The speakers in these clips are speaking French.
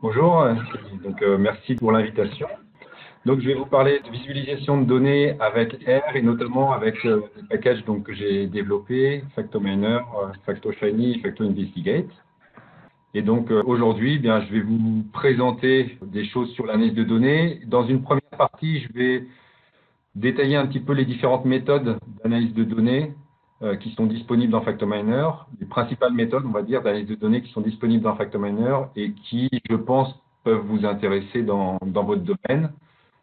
Bonjour, merci pour l'invitation. Donc, je vais vous parler de visualisation de données avec R et notamment avec des packages que j'ai développés, FactoMiner, FactoShiny, FactoInvestigate. Et donc, aujourd'hui, je vais vous présenter des choses sur l'analyse de données. Dans une première partie, je vais détailler un petit peu les différentes méthodes d'analyse de données qui sont disponibles dans FactoMiner, les principales méthodes, on va dire, d'analyse de données qui sont disponibles dans FactoMiner et qui, je pense, peuvent vous intéresser dans votre domaine.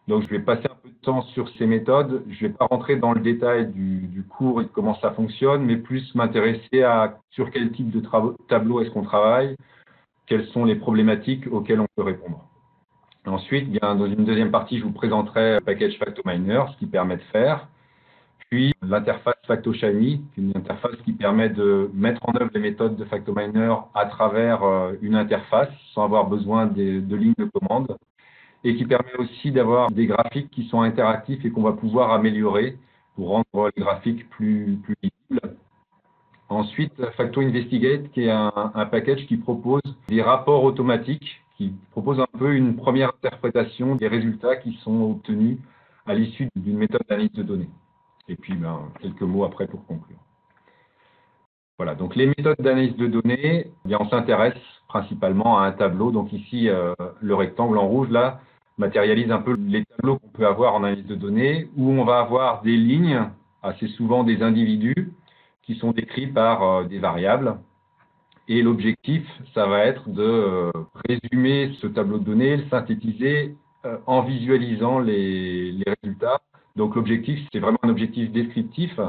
Donc, je vais passer un peu de temps sur ces méthodes. Je ne vais pas rentrer dans le détail du cours et de comment ça fonctionne, mais plus m'intéresser à sur quel type de tableau est-ce qu'on travaille, quelles sont les problématiques auxquelles on peut répondre. Ensuite, dans une deuxième partie, je vous présenterai le package FactoMiner, ce qu'il permet de faire. Puis, l'interface FactoShiny, une interface qui permet de mettre en œuvre les méthodes de FactoMiner à travers une interface, sans avoir besoin de lignes de commande, et qui permet aussi d'avoir des graphiques qui sont interactifs et qu'on va pouvoir améliorer pour rendre les graphiques plus visibles. Ensuite, FactoInvestigate, qui est un package qui propose des rapports automatiques, qui propose un peu une première interprétation des résultats qui sont obtenus à l'issue d'une méthode d'analyse de données. Et puis, quelques mots après pour conclure. Voilà, donc les méthodes d'analyse de données, on s'intéresse principalement à un tableau. Donc ici, le rectangle en rouge, là, matérialise un peu les tableaux qu'on peut avoir en analyse de données, où on va avoir des lignes, assez souvent des individus, qui sont décrits par des variables. Et l'objectif, ça va être de résumer ce tableau de données, le synthétiser en visualisant les résultats. Donc l'objectif, c'est vraiment un objectif descriptif,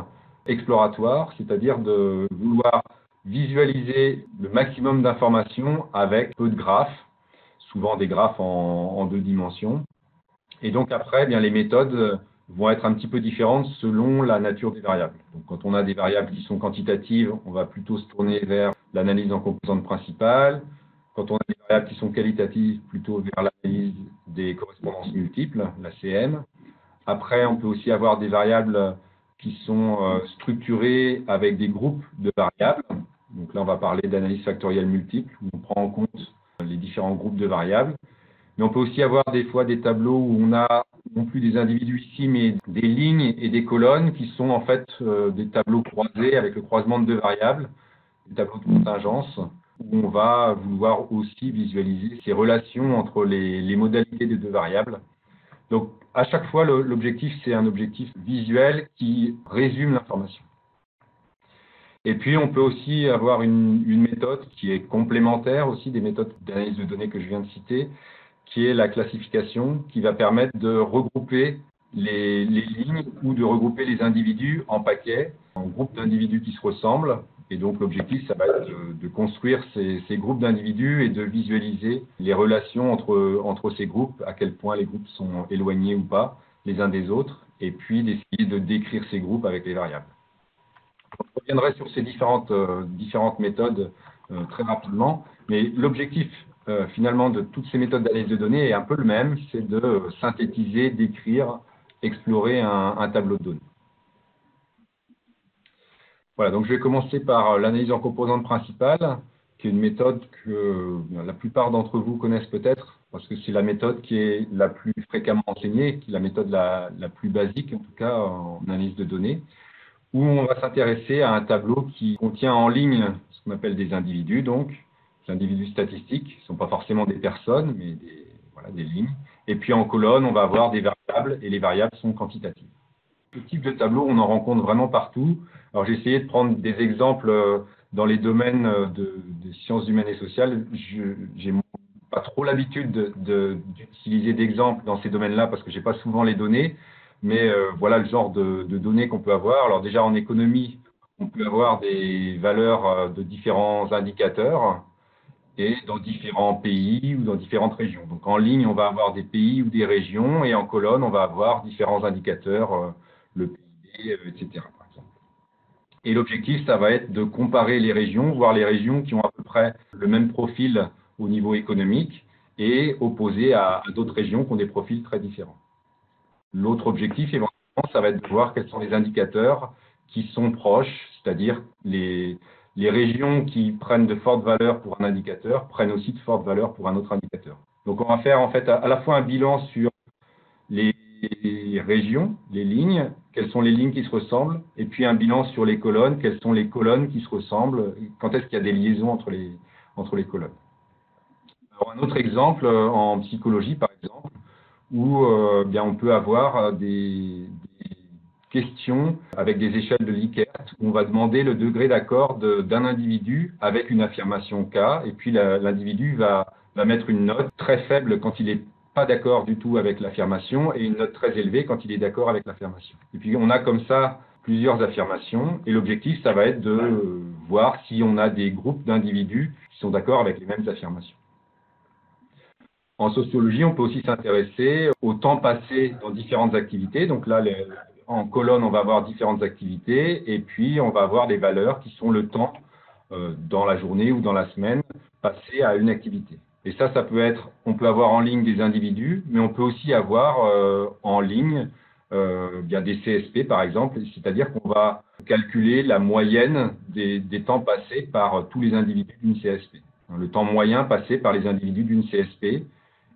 exploratoire, c'est-à-dire de vouloir visualiser le maximum d'informations avec peu de graphes, souvent des graphes en 2 dimensions. Et donc après, les méthodes vont être un petit peu différentes selon la nature des variables. Donc, quand on a des variables qui sont quantitatives, on va plutôt se tourner vers l'analyse en composantes principales. Quand on a des variables qui sont qualitatives, plutôt vers l'analyse des correspondances multiples, la CM. Après, on peut aussi avoir des variables qui sont structurées avec des groupes de variables. Donc là, on va parler d'analyse factorielle multiple, où on prend en compte les différents groupes de variables. Mais on peut aussi avoir des fois des tableaux où on a non plus des individus ici, mais des lignes et des colonnes qui sont en fait des tableaux croisés avec le croisement de 2 variables, des tableaux de contingence, où on va vouloir aussi visualiser ces relations entre les modalités des 2 variables. Donc, à chaque fois, l'objectif, c'est un objectif visuel qui résume l'information. Et puis, on peut aussi avoir une méthode qui est complémentaire aussi des méthodes d'analyse de données que je viens de citer, qui est la classification, qui va permettre de regrouper les lignes ou de regrouper les individus en paquets, en groupes d'individus qui se ressemblent. Et donc, l'objectif, ça va être de construire ces groupes d'individus et de visualiser les relations entre ces groupes, à quel point les groupes sont éloignés ou pas les uns des autres, et puis d'essayer de décrire ces groupes avec les variables. Je reviendrai sur ces différentes méthodes très rapidement, mais l'objectif finalement de toutes ces méthodes d'analyse de données est un peu le même, c'est de synthétiser, d'écrire, explorer un tableau de données. Voilà, donc je vais commencer par l'analyse en composantes principales, qui est une méthode que la plupart d'entre vous connaissent peut-être, parce que c'est la méthode qui est la plus fréquemment enseignée, qui est la méthode la plus basique, en tout cas en analyse de données, où on va s'intéresser à un tableau qui contient en ligne ce qu'on appelle des individus, donc des individus statistiques, ce ne sont pas forcément des personnes, mais des lignes. Et puis en colonne, on va avoir des variables, et les variables sont quantitatives. Ce type de tableau, on en rencontre vraiment partout. Alors j'ai essayé de prendre des exemples dans les domaines des sciences humaines et sociales. J'ai pas trop l'habitude d'utiliser d'exemples dans ces domaines-là parce que j'ai pas souvent les données. Mais voilà le genre de données qu'on peut avoir. Alors déjà en économie, on peut avoir des valeurs de différents indicateurs et dans différents pays ou dans différentes régions. Donc en ligne, on va avoir des pays ou des régions et en colonne, on va avoir différents indicateurs, le PIB, etc. par exemple. Et l'objectif, ça va être de comparer les régions, voir les régions qui ont à peu près le même profil au niveau économique et opposé à d'autres régions qui ont des profils très différents. L'autre objectif, éventuellement, ça va être de voir quels sont les indicateurs qui sont proches, c'est-à-dire les les régions qui prennent de fortes valeurs pour un indicateur prennent aussi de fortes valeurs pour un autre indicateur. Donc, on va faire en fait à la fois un bilan sur les régions, les lignes, quelles sont les lignes qui se ressemblent, et puis un bilan sur les colonnes, quelles sont les colonnes qui se ressemblent, quand est-ce qu'il y a des liaisons entre les colonnes. Alors, un autre exemple en psychologie, par exemple, où bien, on peut avoir des questions avec des échelles de Likert, où on va demander le degré d'accord d'un individu avec une affirmation K, et puis l'individu va mettre une note très faible quand il n'est pas d'accord du tout avec l'affirmation, et une note très élevée quand il est d'accord avec l'affirmation. Et puis on a comme ça plusieurs affirmations, et l'objectif, ça va être de voir si on a des groupes d'individus qui sont d'accord avec les mêmes affirmations. En sociologie, on peut aussi s'intéresser au temps passé dans différentes activités. Donc là, en colonne, on va avoir différentes activités et puis on va avoir des valeurs qui sont le temps dans la journée ou dans la semaine passé à une activité. Et ça peut être, on peut avoir en ligne des individus, mais on peut aussi avoir en ligne bien des CSP par exemple, c'est-à-dire qu'on va calculer la moyenne des temps passés par tous les individus d'une CSP. Le temps moyen passé par les individus d'une CSP.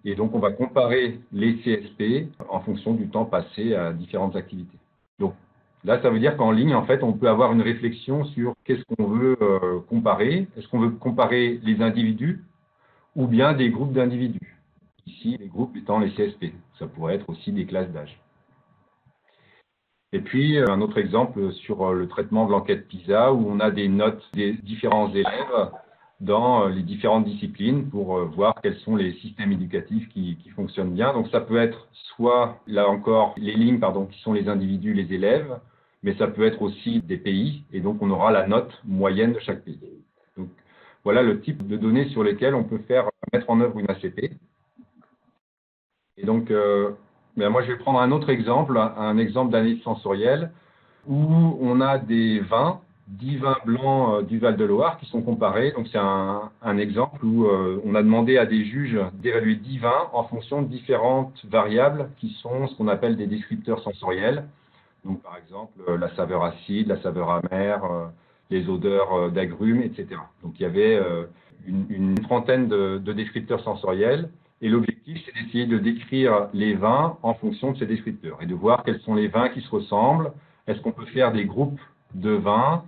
Et donc, on va comparer les CSP en fonction du temps passé à différentes activités. Donc, là, ça veut dire qu'en ligne, en fait, on peut avoir une réflexion sur qu'est-ce qu'on veut comparer. Est-ce qu'on veut comparer les individus ou bien des groupes d'individus? Ici, les groupes étant les CSP. Ça pourrait être aussi des classes d'âge. Et puis, un autre exemple sur le traitement de l'enquête PISA, où on a des notes des différents élèves dans les différentes disciplines pour voir quels sont les systèmes éducatifs qui fonctionnent bien. Donc, ça peut être soit, là encore, les lignes, pardon, qui sont les individus, les élèves, mais ça peut être aussi des pays, et donc on aura la note moyenne de chaque pays. Donc, voilà le type de données sur lesquelles on peut mettre en œuvre une ACP. Et donc, moi, je vais prendre un autre exemple, un exemple d'analyse sensorielle, où on a des vins, 10 vins blancs du Val-de-Loire qui sont comparés. Donc, c'est un exemple où on a demandé à des juges d'évaluer 10 vins en fonction de différentes variables qui sont ce qu'on appelle des descripteurs sensoriels. Donc, par exemple, la saveur acide, la saveur amère, les odeurs d'agrumes, etc. Donc, il y avait une trentaine de descripteurs sensoriels. Et l'objectif, c'est d'essayer de décrire les vins en fonction de ces descripteurs et de voir quels sont les vins qui se ressemblent. Est-ce qu'on peut faire des groupes de vins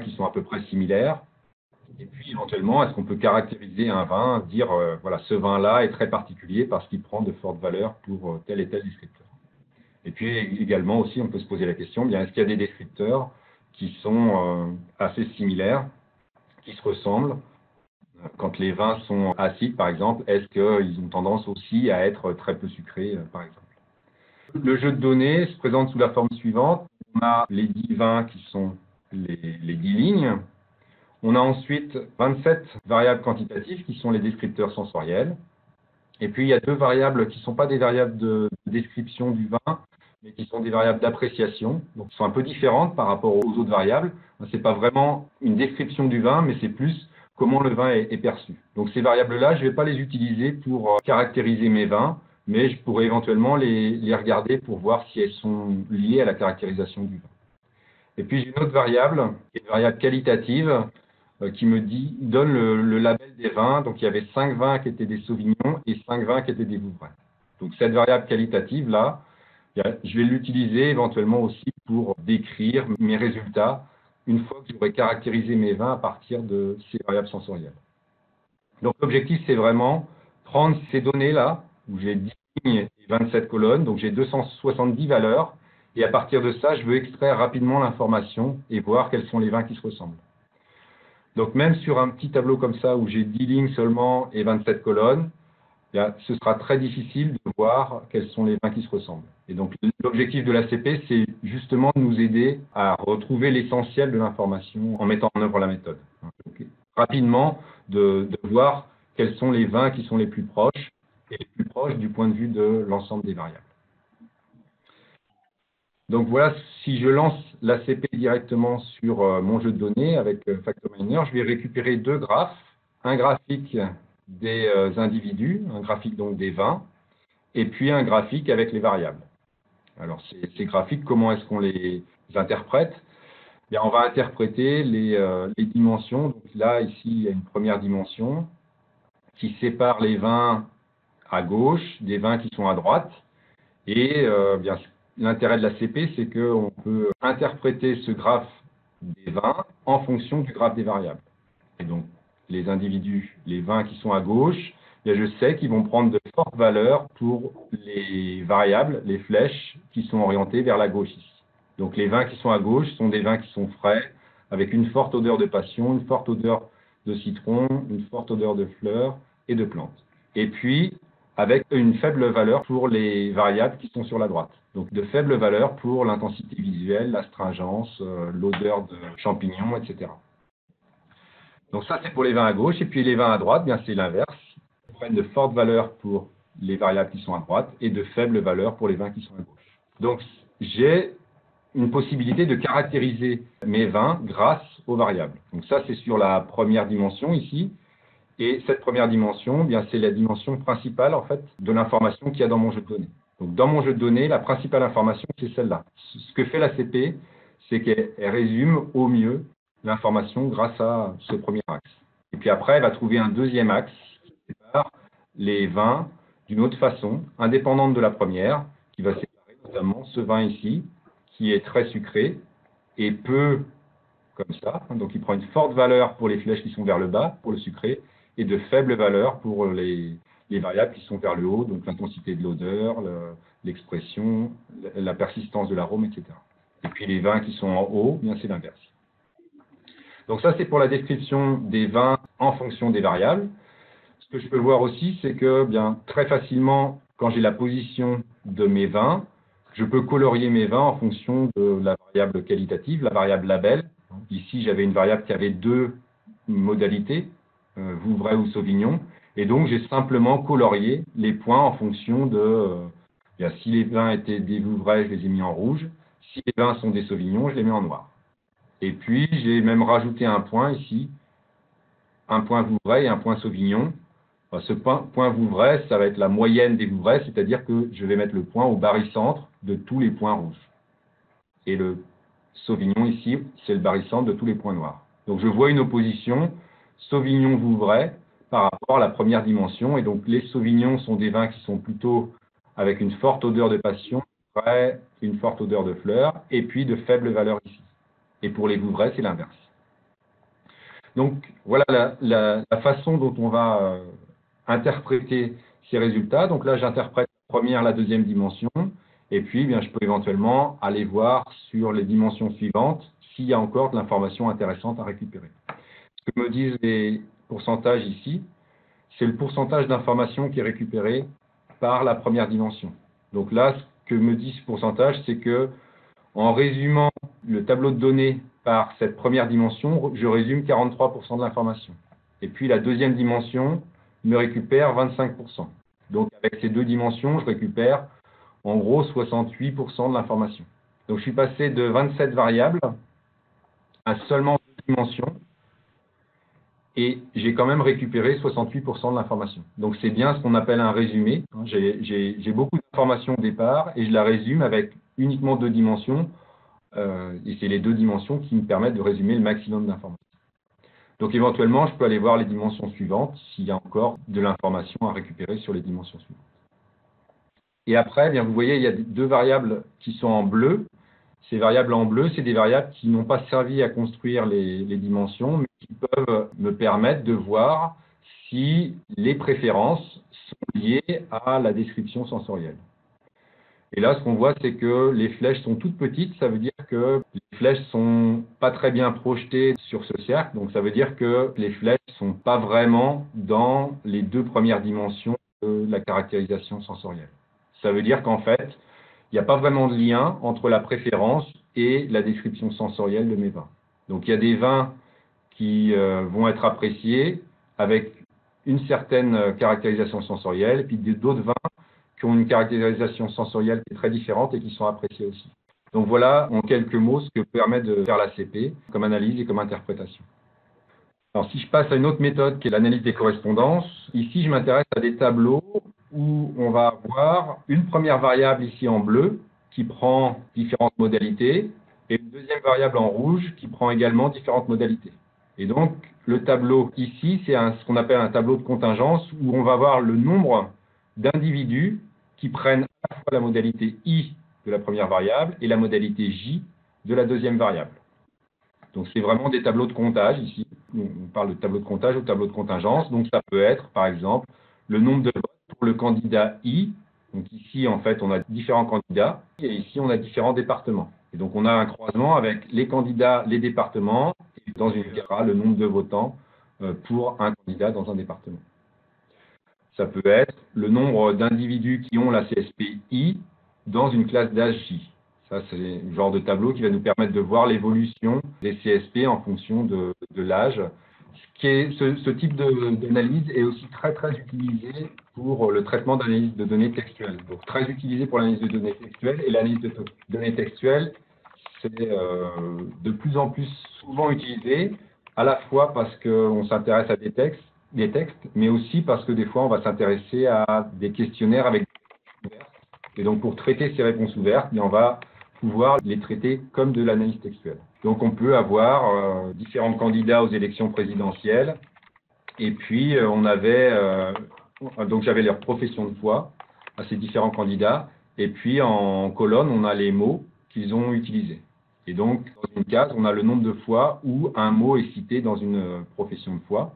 qui sont à peu près similaires? Et puis, éventuellement, est-ce qu'on peut caractériser un vin, dire, voilà, ce vin-là est très particulier parce qu'il prend de fortes valeurs pour tel et tel descripteur. Et puis, également aussi, on peut se poser la question, bien, est-ce qu'il y a des descripteurs qui sont assez similaires, qui se ressemblent? Quand les vins sont acides, par exemple, est-ce qu'ils ont tendance aussi à être très peu sucrés, par exemple? Le jeu de données se présente sous la forme suivante. On a les 10 vins qui sont les 10 lignes. On a ensuite 27 variables quantitatives qui sont les descripteurs sensoriels. Et puis, il y a 2 variables qui ne sont pas des variables de description du vin, mais qui sont des variables d'appréciation. Donc, qui sont un peu différentes par rapport aux autres variables. Ce n'est pas vraiment une description du vin, mais c'est plus comment le vin est perçu. Donc, ces variables-là, je ne vais pas les utiliser pour caractériser mes vins, mais je pourrais éventuellement les regarder pour voir si elles sont liées à la caractérisation du vin. Et puis, j'ai une autre variable, qui est une variable qualitative, qui me donne le label des vins. Donc, il y avait 5 vins qui étaient des Sauvignons et 5 vins qui étaient des Vouvray. Donc, cette variable qualitative-là, je vais l'utiliser éventuellement aussi pour décrire mes résultats une fois que j'aurai caractérisé mes vins à partir de ces variables sensorielles. Donc, l'objectif, c'est vraiment prendre ces données-là, où j'ai 10 lignes et 27 colonnes, donc j'ai 270 valeurs, et à partir de ça, je veux extraire rapidement l'information et voir quels sont les vins qui se ressemblent. Donc, même sur un petit tableau comme ça, où j'ai 10 lignes seulement et 27 colonnes, ce sera très difficile de voir quels sont les vins qui se ressemblent. Et donc, l'objectif de l'ACP, c'est justement de nous aider à retrouver l'essentiel de l'information en mettant en œuvre la méthode. Donc, rapidement, de voir quels sont les vins qui sont les plus proches, et les plus proches du point de vue de l'ensemble des variables. Donc voilà, si je lance l'ACP directement sur mon jeu de données avec Factominer, je vais récupérer 2 graphes, un graphique des individus, un graphique donc des vins, et puis un graphique avec les variables. Alors ces graphiques, comment est-ce qu'on les interprète? Bien, on va interpréter les dimensions. Donc là, ici, il y a une première dimension qui sépare les vins à gauche des vins qui sont à droite. Et bien, l'intérêt de la CP, c'est qu'on peut interpréter ce graphe des vins en fonction du graphe des variables. Et donc, les individus, les vins qui sont à gauche, bien, je sais qu'ils vont prendre de fortes valeurs pour les variables, les flèches qui sont orientées vers la gauche ici. Donc, les vins qui sont à gauche sont des vins qui sont frais, avec une forte odeur de passion, une forte odeur de citron, une forte odeur de fleurs et de plantes. Et puis, avec une faible valeur pour les variables qui sont sur la droite. Donc, de faibles valeurs pour l'intensité visuelle, l'astringence, l'odeur de champignons, etc. Donc ça, c'est pour les vins à gauche. Et puis les vins à droite, bien c'est l'inverse. Ils prennent de fortes valeurs pour les variables qui sont à droite et de faibles valeurs pour les vins qui sont à gauche. Donc j'ai une possibilité de caractériser mes vins grâce aux variables. Donc ça, c'est sur la première dimension ici. Et cette première dimension, bien c'est la dimension principale en fait de l'information qu'il y a dans mon jeu de données. Donc dans mon jeu de données, la principale information, c'est celle-là. Ce que fait la CP, c'est qu'elle résume au mieux l'information grâce à ce premier axe. Et puis après, elle va trouver un deuxième axe qui sépare les vins d'une autre façon, indépendante de la première, qui va séparer notamment ce vin ici, qui est très sucré et peu comme ça. Donc il prend une forte valeur pour les flèches qui sont vers le bas, pour le sucré, et de faibles valeurs pour les variables qui sont vers le haut, donc l'intensité de l'odeur, l'expression, la persistance de l'arôme, etc. Et puis les vins qui sont en haut, bien c'est l'inverse. Donc ça, c'est pour la description des vins en fonction des variables. Ce que je peux voir aussi, c'est que bien très facilement, quand j'ai la position de mes vins, je peux colorier mes vins en fonction de la variable qualitative, la variable label. Ici, j'avais une variable qui avait deux modalités, Vouvray ou Sauvignon, et donc j'ai simplement colorié les points en fonction de, bien, si les vins étaient des Vouvray, je les ai mis en rouge, si les vins sont des Sauvignons, je les mets en noir. Et puis, j'ai même rajouté un point ici, un point Vouvray et un point Sauvignon. Enfin, ce point Vouvray, ça va être la moyenne des Vouvray, c'est-à-dire que je vais mettre le point au barycentre de tous les points rouges. Et le Sauvignon ici, c'est le barycentre de tous les points noirs. Donc, je vois une opposition Sauvignon-Vouvray par rapport à la première dimension. Et donc, les Sauvignons sont des vins qui sont plutôt avec une forte odeur de passion, une forte odeur de fleurs, et puis de faibles valeurs ici. Et pour les Vouvray, c'est l'inverse. Donc, voilà la façon dont on va interpréter ces résultats. Donc là, j'interprète la première, la deuxième dimension. Et puis, bien, je peux éventuellement aller voir sur les dimensions suivantes s'il y a encore de l'information intéressante à récupérer. Ce que me disent les pourcentages ici, c'est le pourcentage d'information qui est récupéré par la première dimension. Donc là, ce que me dit ce pourcentage, c'est que en résumant le tableau de données par cette première dimension, je résume 43% de l'information. Et puis la deuxième dimension me récupère 25%. Donc avec ces deux dimensions, je récupère en gros 68% de l'information. Donc je suis passé de 27 variables à seulement deux dimensions et j'ai quand même récupéré 68% de l'information. Donc c'est bien ce qu'on appelle un résumé. J'ai beaucoup d'informations au départ et je la résume avec uniquement deux dimensions. Et c'est les deux dimensions qui me permettent de résumer le maximum d'informations. Donc éventuellement, je peux aller voir les dimensions suivantes s'il y a encore de l'information à récupérer sur les dimensions suivantes. Et après, bien, vous voyez, il y a deux variables qui sont en bleu. Ces variables en bleu, c'est des variables qui n'ont pas servi à construire les dimensions, mais qui peuvent me permettre de voir si les préférences sont liées à la description sensorielle. Et là, ce qu'on voit, c'est que les flèches sont toutes petites. Ça veut dire que les flèches sont pas très bien projetées sur ce cercle. Donc, ça veut dire que les flèches sont pas vraiment dans les deux premières dimensions de la caractérisation sensorielle. Ça veut dire qu'en fait, il n'y a pas vraiment de lien entre la préférence et la description sensorielle de mes vins. Donc, il y a des vins qui vont être appréciés avec une certaine caractérisation sensorielle, et puis d'autres vins qui ont une caractérisation sensorielle qui est très différente et qui sont appréciés aussi. Donc voilà, en quelques mots, ce que permet de faire la CP comme analyse et comme interprétation. Alors si je passe à une autre méthode qui est l'analyse des correspondances, ici je m'intéresse à des tableaux où on va avoir une première variable ici en bleu qui prend différentes modalités et une deuxième variable en rouge qui prend également différentes modalités. Et donc, le tableau ici, c'est ce qu'on appelle un tableau de contingence où on va voir le nombre d'individus qui prennent à la fois la modalité I de la première variable et la modalité J de la deuxième variable. Donc, c'est vraiment des tableaux de comptage ici. On parle de tableau de comptage ou tableau de contingence. Donc, ça peut être, par exemple, le nombre de votes pour le candidat I. Donc, ici, en fait, on a différents candidats et ici, on a différents départements. Et donc, on a un croisement avec les candidats, les départements, et dans une gara, le nombre de votants pour un candidat dans un département. Ça peut être le nombre d'individus qui ont la CSP I dans une classe d'âge J. Ça, c'est le genre de tableau qui va nous permettre de voir l'évolution des CSP en fonction de l'âge. Ce type d'analyse est aussi très, très utilisé pour le traitement d'analyse de données textuelles. Donc, très utilisé pour l'analyse de données textuelles. Et l'analyse de données textuelles, c'est de plus en plus souvent utilisé, à la fois parce qu'on s'intéresse à des textes, mais aussi parce que des fois, on va s'intéresser à des questionnaires avec des réponses ouvertes. Et donc, pour traiter ces réponses ouvertes, on va pouvoir les traiter comme de l'analyse textuelle. Donc, on peut avoir différents candidats aux élections présidentielles. Et puis, donc j'avais leur profession de foi à ces différents candidats. Et puis, en colonne, on a les mots qu'ils ont utilisés. Et donc, dans une case, on a le nombre de fois où un mot est cité dans une profession de foi.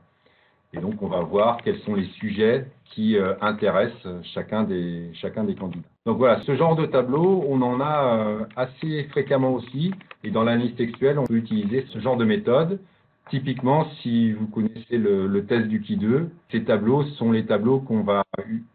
Et donc, on va voir quels sont les sujets qui intéressent chacun des candidats. Donc voilà, ce genre de tableau, on en a assez fréquemment aussi. Et dans l'analyse textuelle, on peut utiliser ce genre de méthode. Typiquement, si vous connaissez le test du Qui2, ces tableaux sont les tableaux qu'on va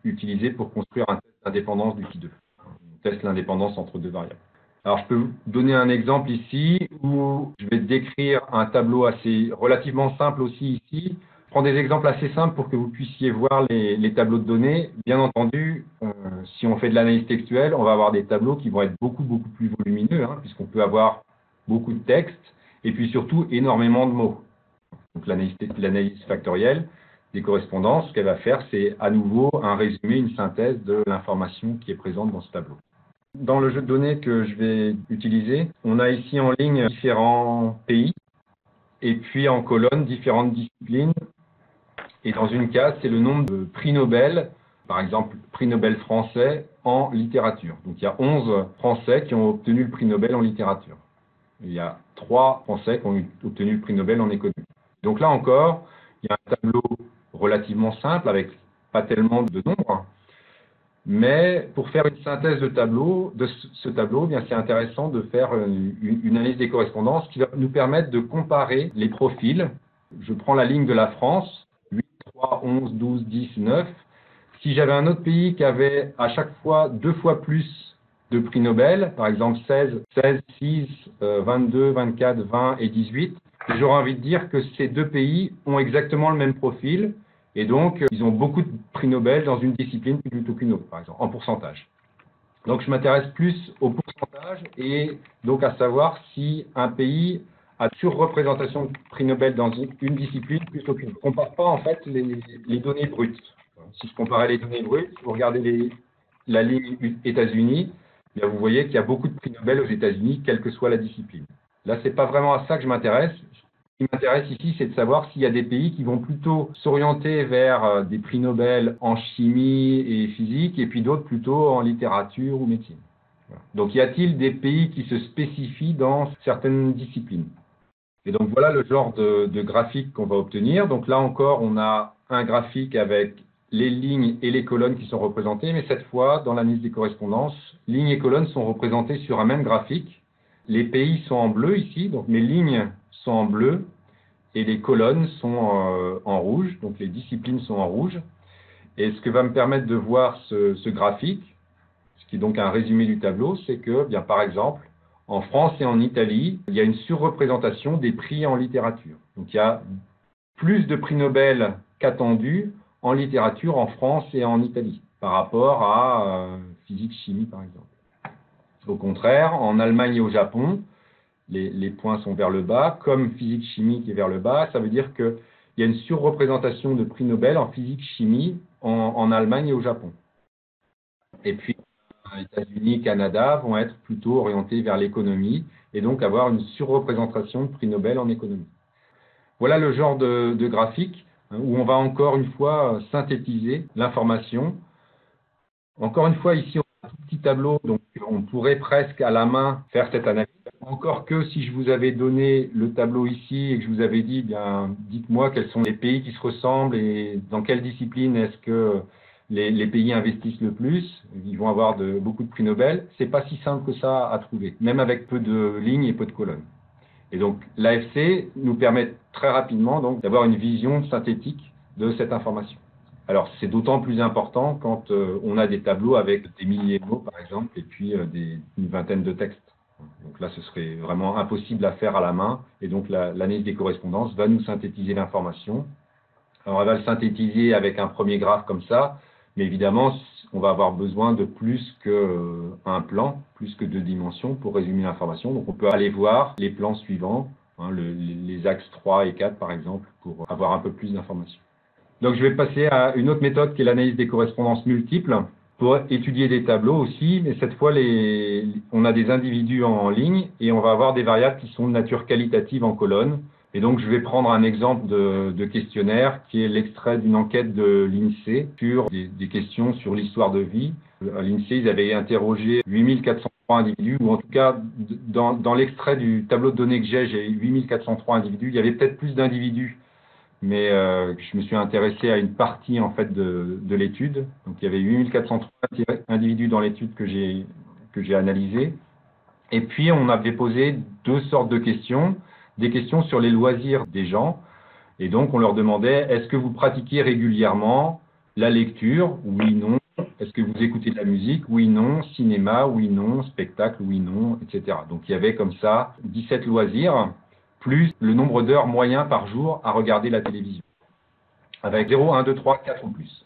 utiliser pour construire un test d'indépendance du Qui2. On teste l'indépendance entre deux variables. Alors, je peux vous donner un exemple ici où je vais décrire un tableau relativement simple aussi ici. Je prends des exemples assez simples pour que vous puissiez voir les tableaux de données. Bien entendu, si on fait de l'analyse textuelle, on va avoir des tableaux qui vont être beaucoup plus volumineux, hein, puisqu'on peut avoir beaucoup de texte et puis surtout énormément de mots. Donc, l'analyse factorielle des correspondances, ce qu'elle va faire, c'est à nouveau un résumé, une synthèse de l'information qui est présente dans ce tableau. Dans le jeu de données que je vais utiliser, on a ici en ligne différents pays et puis en colonne différentes disciplines. Et dans une case, c'est le nombre de prix Nobel, par exemple prix Nobel français en littérature. Donc il y a 11 Français qui ont obtenu le prix Nobel en littérature. Il y a 3 Français qui ont obtenu le prix Nobel en économie. Donc là encore, il y a un tableau relativement simple avec pas tellement de nombres. Mais pour faire une synthèse de ce tableau, bien c'est intéressant de faire une analyse des correspondances qui va nous permettre de comparer les profils. Je prends la ligne de la France, 8, 3, 11, 12, 10, 9. Si j'avais un autre pays qui avait à chaque fois 2 fois plus de prix Nobel, par exemple 16, 6, 22, 24, 20 et 18, j'aurais envie de dire que ces deux pays ont exactement le même profil. Et donc, ils ont beaucoup de prix Nobel dans une discipline plutôt qu'une autre, par exemple, en pourcentage. Donc, je m'intéresse plus au pourcentage et donc à savoir si un pays a surreprésentation de prix Nobel dans une discipline plutôt qu'une autre. Je ne compare pas, en fait, les données brutes. Si je comparais les données brutes, vous regardez la ligne États-Unis, vous voyez qu'il y a beaucoup de prix Nobel aux États-Unis, quelle que soit la discipline. Là, ce n'est pas vraiment à ça que je m'intéresse. Ce qui m'intéresse ici, c'est de savoir s'il y a des pays qui vont plutôt s'orienter vers des prix Nobel en chimie et physique, et puis d'autres plutôt en littérature ou médecine. Voilà. Donc, y a-t-il des pays qui se spécifient dans certaines disciplines? Et donc, voilà le genre de graphique qu'on va obtenir. Donc là encore, on a un graphique avec les lignes et les colonnes qui sont représentées, mais cette fois, dans l'analyse des correspondances, lignes et colonnes sont représentées sur un même graphique. Les pays sont en bleu ici, donc mes lignes sont en bleu et les colonnes sont en rouge, donc les disciplines sont en rouge. Et ce que va me permettre de voir ce graphique, ce qui est donc un résumé du tableau, c'est que, bien, par exemple, en France et en Italie, il y a une surreprésentation des prix en littérature. Donc il y a plus de prix Nobel qu'attendu en littérature en France et en Italie, par rapport à physique-chimie, par exemple. Au contraire, en Allemagne et au Japon, les points sont vers le bas, comme physique-chimie qui est vers le bas. Ça veut dire qu'il y a une surreprésentation de prix Nobel en physique-chimie en Allemagne et au Japon. Et puis, les États-Unis, Canada vont être plutôt orientés vers l'économie et donc avoir une surreprésentation de prix Nobel en économie. Voilà le genre de graphique où on va encore une fois synthétiser l'information. Encore une fois, ici, on a un tout petit tableau, donc on pourrait presque à la main faire cette analyse. Encore que si je vous avais donné le tableau ici et que je vous avais dit, bien, dites-moi quels sont les pays qui se ressemblent et dans quelle discipline est-ce que les pays investissent le plus, ils vont avoir beaucoup de prix Nobel. C'est pas si simple que ça à trouver, même avec peu de lignes et peu de colonnes. Et donc, l'AFC nous permet très rapidement donc d'avoir une vision synthétique de cette information. Alors, c'est d'autant plus important quand on a des tableaux avec des milliers de mots, par exemple, et puis une vingtaine de textes. Donc là, ce serait vraiment impossible à faire à la main. Et donc, l'analyse des correspondances va nous synthétiser l'information. Alors, elle va le synthétiser avec un premier graphe comme ça, mais évidemment, on va avoir besoin de plus qu'un plan, plus que 2 dimensions pour résumer l'information. Donc, on peut aller voir les plans suivants, les axes 3 et 4, par exemple, pour avoir un peu plus d'informations. Donc, je vais passer à une autre méthode qui est l'analyse des correspondances multiples pour étudier des tableaux aussi, mais cette fois, on a des individus en ligne et on va avoir des variables qui sont de nature qualitative en colonne. Et donc, je vais prendre un exemple de questionnaire qui est l'extrait d'une enquête de l'INSEE sur des questions sur l'histoire de vie. À l'INSEE, ils avaient interrogé 8403 individus, ou en tout cas, dans l'extrait du tableau de données que j'ai 8403 individus. Il y avait peut-être plus d'individus, mais je me suis intéressé à une partie en fait de l'étude. Donc, il y avait 8403 individus dans l'étude que j'ai analysée. Et puis, on avait posé 2 sortes de questions. Des questions sur les loisirs des gens. Et donc, on leur demandait, est-ce que vous pratiquez régulièrement la lecture? Oui, non. Est-ce que vous écoutez de la musique? Oui, non. Cinéma? Oui, non. Spectacle? Oui, non, etc. Donc, il y avait comme ça 17 loisirs, plus le nombre d'heures moyen par jour à regarder la télévision, avec 0, 1, 2, 3, 4 ou plus.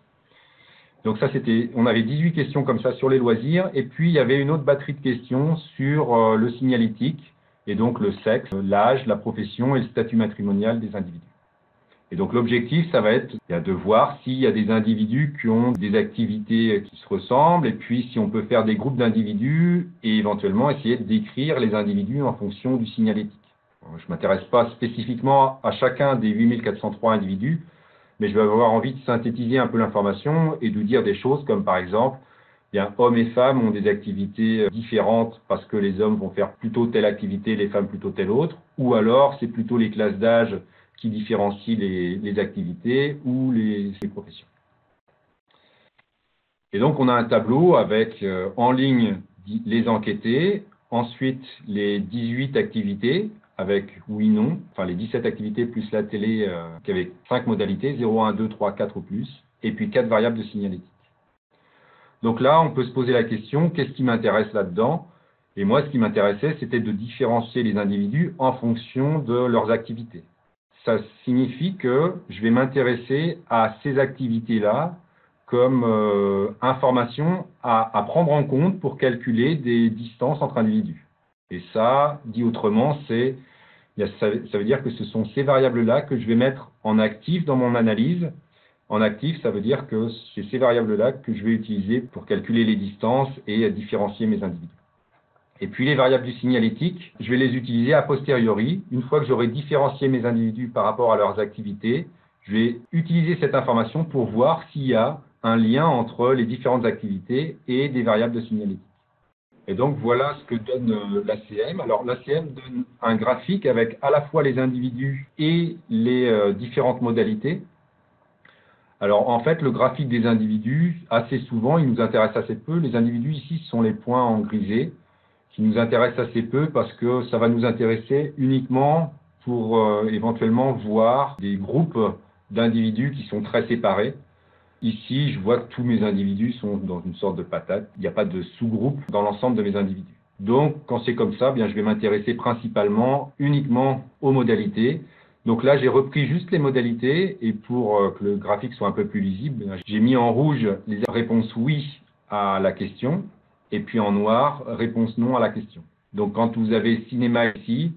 Donc ça, on avait 18 questions comme ça sur les loisirs, et puis il y avait une autre batterie de questions sur le signalétique, et donc le sexe, l'âge, la profession et le statut matrimonial des individus. Et donc l'objectif, ça va être de voir s'il y a des individus qui ont des activités qui se ressemblent, et puis si on peut faire des groupes d'individus, et éventuellement essayer de décrire les individus en fonction du signalétique. Je ne m'intéresse pas spécifiquement à chacun des 8403 individus, mais je vais avoir envie de synthétiser un peu l'information et de dire des choses comme par exemple, bien, hommes et femmes ont des activités différentes parce que les hommes vont faire plutôt telle activité, les femmes plutôt telle autre, ou alors c'est plutôt les classes d'âge qui différencient les activités ou les professions. Et donc on a un tableau avec en ligne les enquêtés, ensuite les 18 activités, avec oui, non, enfin les 17 activités plus la télé qui avait 5 modalités, 0, 1, 2, 3, 4 ou plus, et puis 4 variables de signalétique. Donc là, on peut se poser la question, qu'est-ce qui m'intéresse là-dedans? Et moi, ce qui m'intéressait, c'était de différencier les individus en fonction de leurs activités. Ça signifie que je vais m'intéresser à ces activités-là comme information à prendre en compte pour calculer des distances entre individus. Et ça, dit autrement, ça veut dire que ce sont ces variables-là que je vais mettre en actif dans mon analyse. En actif, ça veut dire que c'est ces variables-là que je vais utiliser pour calculer les distances et différencier mes individus. Et puis les variables du signalétique, je vais les utiliser a posteriori. Une fois que j'aurai différencié mes individus par rapport à leurs activités, je vais utiliser cette information pour voir s'il y a un lien entre les différentes activités et des variables de signalétique. Et donc, voilà ce que donne l'ACM. Alors, l'ACM donne un graphique avec à la fois les individus et les différentes modalités. Alors, en fait, le graphique des individus, assez souvent, il nous intéresse assez peu. Les individus, ici, ce sont les points en grisé, qui nous intéressent assez peu parce que ça va nous intéresser uniquement pour éventuellement voir des groupes d'individus qui sont très séparés. Ici, je vois que tous mes individus sont dans une sorte de patate. Il n'y a pas de sous-groupe dans l'ensemble de mes individus. Donc, quand c'est comme ça, bien, je vais m'intéresser principalement, uniquement aux modalités. Donc là, j'ai repris juste les modalités et pour que le graphique soit un peu plus lisible, j'ai mis en rouge les réponses oui à la question et puis en noir, réponse non à la question. Donc, quand vous avez cinéma ici,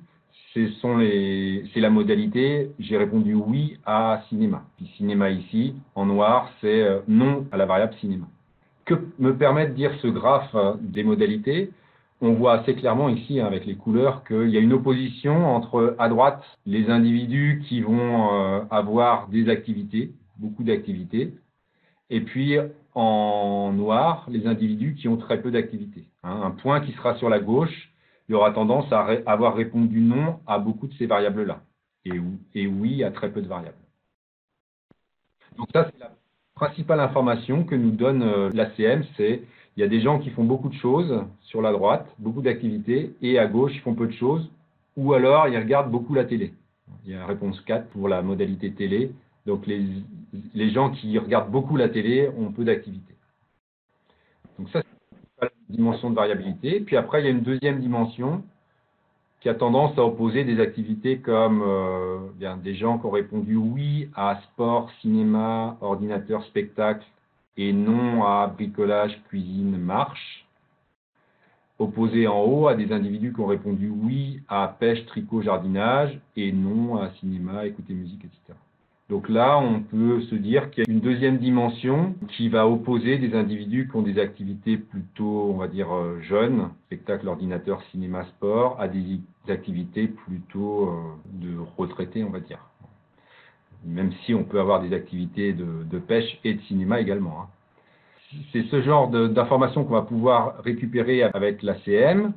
c'est la modalité, j'ai répondu oui à cinéma. Puis cinéma ici, en noir, c'est non à la variable cinéma. Que me permet de dire ce graphe des modalités? on voit assez clairement ici, hein, avec les couleurs, qu'il y a une opposition entre, à droite, les individus qui vont avoir des activités, beaucoup d'activités, et puis en noir, les individus qui ont très peu d'activités. Hein. Un point qui sera sur la gauche, il aura tendance à avoir répondu non à beaucoup de ces variables-là, et oui à très peu de variables. Donc ça, c'est la principale information que nous donne l'ACM, c'est il y a des gens qui font beaucoup de choses sur la droite, beaucoup d'activités, et à gauche, ils font peu de choses, ou alors ils regardent beaucoup la télé. Il y a la réponse 4 pour la modalité télé. Donc les gens qui regardent beaucoup la télé ont peu d'activités. Donc ça, c'est la dimension de variabilité. Puis après, il y a une deuxième dimension qui a tendance à opposer des activités comme des gens qui ont répondu oui à sport, cinéma, ordinateur, spectacle et non à bricolage, cuisine, marche, opposé en haut à des individus qui ont répondu oui à pêche, tricot, jardinage et non à cinéma, écouter musique, etc. Donc là, on peut se dire qu'il y a une deuxième dimension qui va opposer des individus qui ont des activités plutôt, on va dire, jeunes, spectacle, ordinateur, cinéma, sport, à des activités plutôt de retraités, on va dire. Même si on peut avoir des activités de pêche et de cinéma également. Hein. C'est ce genre d'informations qu'on va pouvoir récupérer avec l'ACM.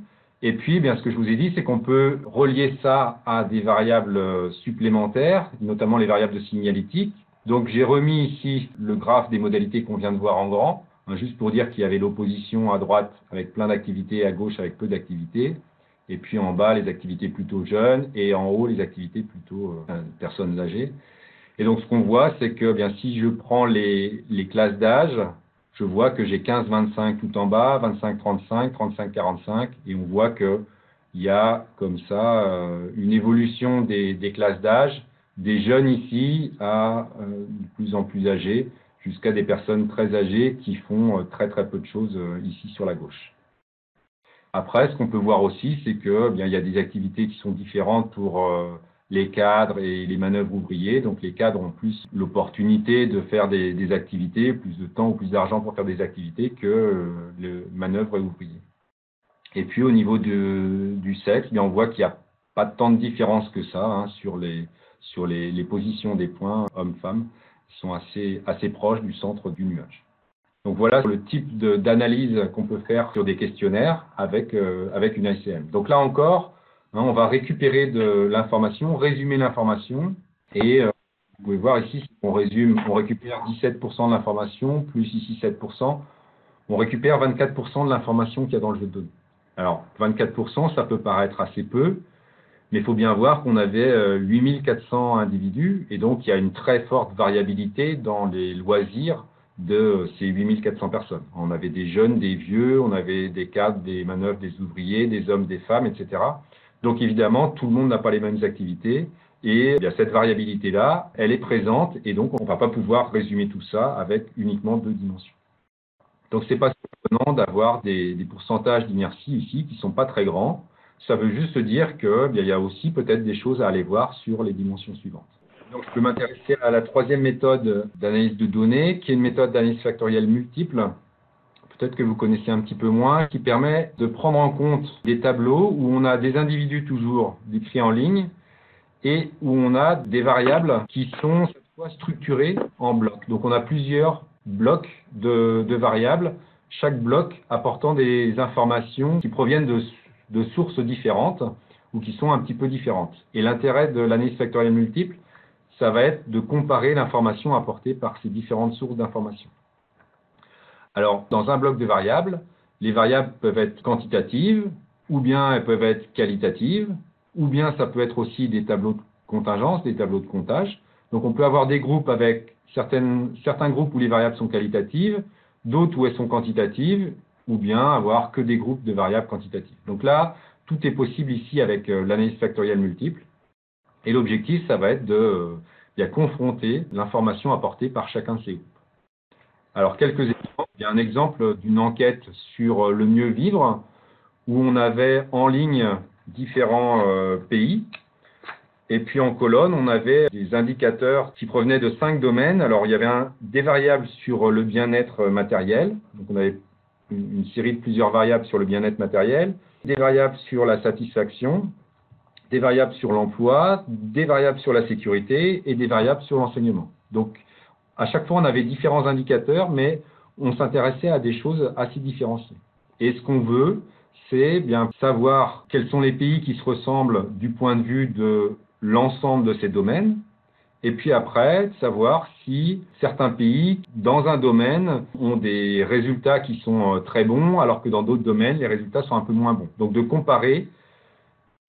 Et puis, bien, ce que je vous ai dit, c'est qu'on peut relier ça à des variables supplémentaires, notamment les variables de signalétique. Donc, j'ai remis ici le graphe des modalités qu'on vient de voir en grand, hein, juste pour dire qu'il y avait l'opposition à droite avec plein d'activités, à gauche avec peu d'activités. Et puis en bas, les activités plutôt jeunes, et en haut, les activités plutôt personnes âgées. Et donc, ce qu'on voit, c'est que bien, si je prends les classes d'âge, je vois que j'ai 15-25 tout en bas, 25-35, 35-45, et on voit qu'il y a comme ça une évolution des classes d'âge, des jeunes ici à de plus en plus âgés, jusqu'à des personnes très âgées qui font très très peu de choses ici sur la gauche. Après, ce qu'on peut voir aussi, c'est que bien, il y a des activités qui sont différentes pour les cadres et les manœuvres ouvriers. Donc, les cadres ont plus l'opportunité de faire des activités, plus de temps ou plus d'argent pour faire des activités que les manœuvres et ouvriers. Et puis, au niveau du sexe, bien, on voit qu'il n'y a pas tant de différence que ça hein, sur les positions des points hommes-femmes, qui sont assez proches du centre du nuage. Donc voilà le type d'analyse qu'on peut faire sur des questionnaires avec une ACM. Donc là encore, hein, on va récupérer de l'information, résumer l'information, et vous pouvez voir ici, on récupère 17% de l'information, plus ici 7%, on récupère 24% de l'information qu'il y a dans le jeu de données. Alors 24%, ça peut paraître assez peu, mais il faut bien voir qu'on avait 8400 individus, et donc il y a une très forte variabilité dans les loisirs de ces 8400 personnes. On avait des jeunes, des vieux, on avait des cadres, des manœuvres, des ouvriers, des hommes, des femmes, etc. Donc évidemment, tout le monde n'a pas les mêmes activités et bien, cette variabilité-là, elle est présente et donc on ne va pas pouvoir résumer tout ça avec uniquement 2 dimensions. Donc c'est pas surprenant d'avoir des pourcentages d'inertie ici qui ne sont pas très grands. Ça veut juste dire qu'il y a aussi peut-être des choses à aller voir sur les dimensions suivantes. Donc, je peux m'intéresser à la troisième méthode d'analyse de données, qui est une méthode d'analyse factorielle multiple, peut-être que vous connaissez un petit peu moins, qui permet de prendre en compte des tableaux où on a des individus toujours décrits en ligne et où on a des variables qui sont cette fois structurées en blocs. Donc, on a plusieurs blocs de variables, chaque bloc apportant des informations qui proviennent de sources différentes ou qui sont un petit peu différentes. Et l'intérêt de l'analyse factorielle multiple, ça va être de comparer l'information apportée par ces différentes sources d'informations. Alors, dans un bloc de variables, les variables peuvent être quantitatives, ou bien elles peuvent être qualitatives, ou bien ça peut être aussi des tableaux de contingence, des tableaux de comptage. Donc, on peut avoir des groupes avec certains groupes où les variables sont qualitatives, d'autres où elles sont quantitatives, ou bien avoir que des groupes de variables quantitatives. Donc là, tout est possible ici avec l'analyse factorielle multiple. Et l'objectif, ça va être de confronter l'information apportée par chacun de ces groupes. Alors, quelques exemples. Il y a un exemple d'une enquête sur le mieux vivre, où on avait en ligne différents pays. Et puis en colonne, on avait des indicateurs qui provenaient de 5 domaines. Alors, il y avait des variables sur le bien-être matériel. Donc, on avait une série de plusieurs variables sur le bien-être matériel, des variables sur la satisfaction, des variables sur l'emploi, des variables sur la sécurité et des variables sur l'enseignement. Donc, à chaque fois, on avait différents indicateurs, mais on s'intéressait à des choses assez différenciées. Et ce qu'on veut, c'est bien savoir quels sont les pays qui se ressemblent du point de vue de l'ensemble de ces domaines, et puis après, savoir si certains pays, dans un domaine, ont des résultats qui sont très bons, alors que dans d'autres domaines, les résultats sont un peu moins bons. Donc, de comparer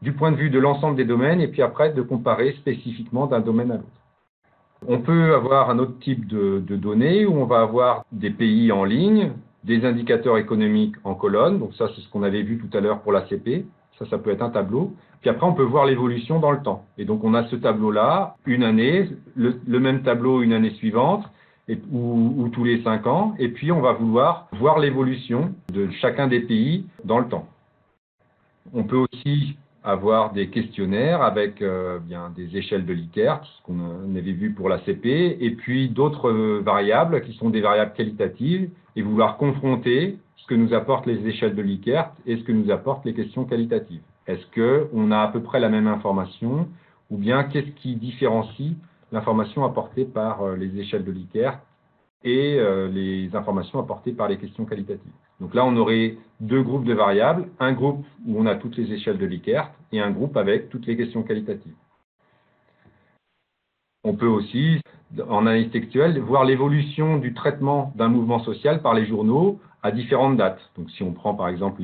du point de vue de l'ensemble des domaines, et puis après, de comparer spécifiquement d'un domaine à l'autre. On peut avoir un autre type de données où on va avoir des pays en ligne, des indicateurs économiques en colonne. Donc ça, c'est ce qu'on avait vu tout à l'heure pour l'ACP. Ça peut être un tableau. Puis après, on peut voir l'évolution dans le temps. Et donc, on a ce tableau-là, une année, le même tableau une année suivante, ou tous les 5 ans. Et puis, on va vouloir voir l'évolution de chacun des pays dans le temps. On peut aussi avoir des questionnaires avec bien des échelles de Likert, ce qu'on avait vu pour l'ACP, et puis d'autres variables qui sont des variables qualitatives, et vouloir confronter ce que nous apportent les échelles de Likert et ce que nous apportent les questions qualitatives. Est-ce qu'on a à peu près la même information, ou bien qu'est-ce qui différencie l'information apportée par les échelles de Likert et les informations apportées par les questions qualitatives. Donc là, on aurait 2 groupes de variables, un groupe où on a toutes les échelles de Likert et un groupe avec toutes les questions qualitatives. On peut aussi, en analyse textuelle, voir l'évolution du traitement d'un mouvement social par les journaux à différentes dates. Donc si on prend par exemple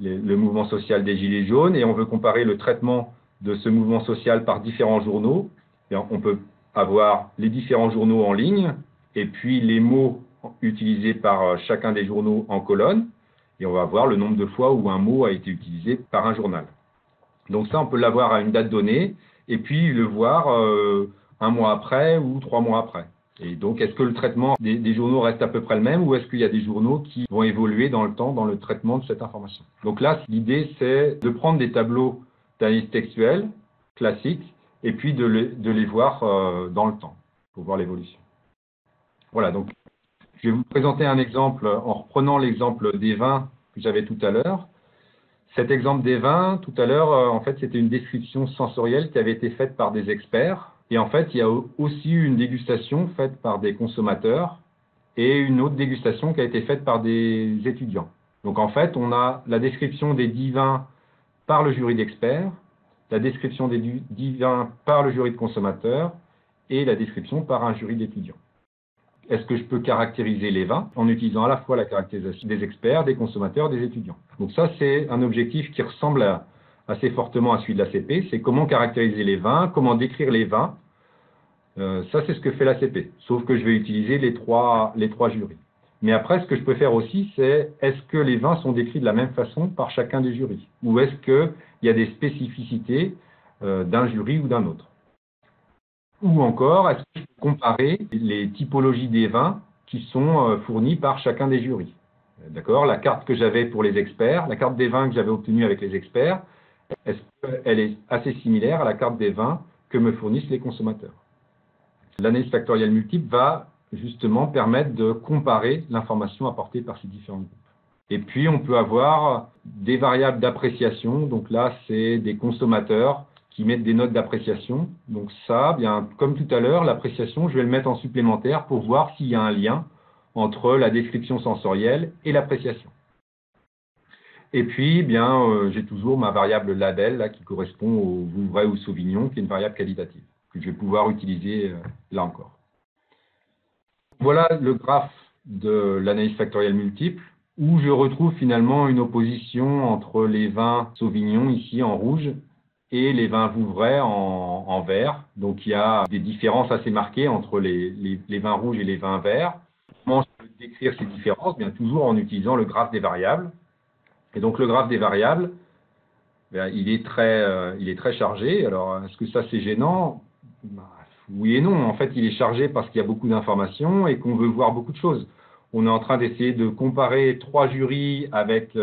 le mouvement social des Gilets jaunes et on veut comparer le traitement de ce mouvement social par différents journaux, on peut avoir les différents journaux en ligne et puis les mots utilisés par chacun des journaux en colonne, et on va voir le nombre de fois où un mot a été utilisé par un journal. Donc ça, on peut l'avoir à une date donnée, et puis le voir 1 mois après ou 3 mois après. Et donc, est-ce que le traitement des journaux reste à peu près le même, ou est-ce qu'il y a des journaux qui vont évoluer dans le temps dans le traitement de cette information? Donc là, l'idée, c'est de prendre des tableaux d'analyse textuelle classiques, et puis de les voir dans le temps, pour voir l'évolution. Voilà, donc je vais vous présenter un exemple en reprenant l'exemple des vins que j'avais tout à l'heure. Cet exemple des vins, tout à l'heure, en fait, c'était une description sensorielle qui avait été faite par des experts. Et en fait, il y a aussi eu une dégustation faite par des consommateurs et une autre dégustation qui a été faite par des étudiants. Donc en fait, on a la description des 10 vins par le jury d'experts, la description des 10 vins par le jury de consommateurs et la description par un jury d'étudiants. Est-ce que je peux caractériser les vins en utilisant à la fois la caractérisation des experts, des consommateurs, des étudiants? Donc ça, c'est un objectif qui ressemble assez fortement à celui de l'ACP, c'est comment caractériser les vins, comment décrire les vins. Ça, c'est ce que fait l'ACP, sauf que je vais utiliser les trois jurys. Mais après, ce que je peux faire aussi, c'est est-ce que les vins sont décrits de la même façon par chacun des jurys? Ou est-ce qu'il y a des spécificités d'un jury ou d'un autre? Ou encore, est-ce que je peux comparer les typologies des vins qui sont fournis par chacun des jurys? D'accord? La carte que j'avais pour les experts, la carte des vins que j'avais obtenue avec les experts, est-ce qu'elle est assez similaire à la carte des vins que me fournissent les consommateurs? L'analyse factorielle multiple va justement permettre de comparer l'information apportée par ces différents groupes. Et puis, on peut avoir des variables d'appréciation. Donc là, c'est des consommateurs qui mettent des notes d'appréciation. Donc ça, bien, comme tout à l'heure, l'appréciation, je vais le mettre en supplémentaire pour voir s'il y a un lien entre la description sensorielle et l'appréciation. Et puis, bien, j'ai toujours ma variable label là, qui correspond au Vouvray ou Sauvignon, qui est une variable qualitative, que je vais pouvoir utiliser là encore. Voilà le graphe de l'analyse factorielle multiple, où je retrouve finalement une opposition entre les vins Sauvignon, ici en rouge, et les vins Vouvray en vert. Donc il y a des différences assez marquées entre les vins rouges et les vins verts. Comment je peux décrire ces différences? Bien, toujours en utilisant le graphe des variables. Et donc le graphe des variables, bien, il est très chargé. Alors est-ce que ça c'est gênant? Oui et non. En fait, il est chargé parce qu'il y a beaucoup d'informations et qu'on veut voir beaucoup de choses. On est en train d'essayer de comparer 3 jurys avec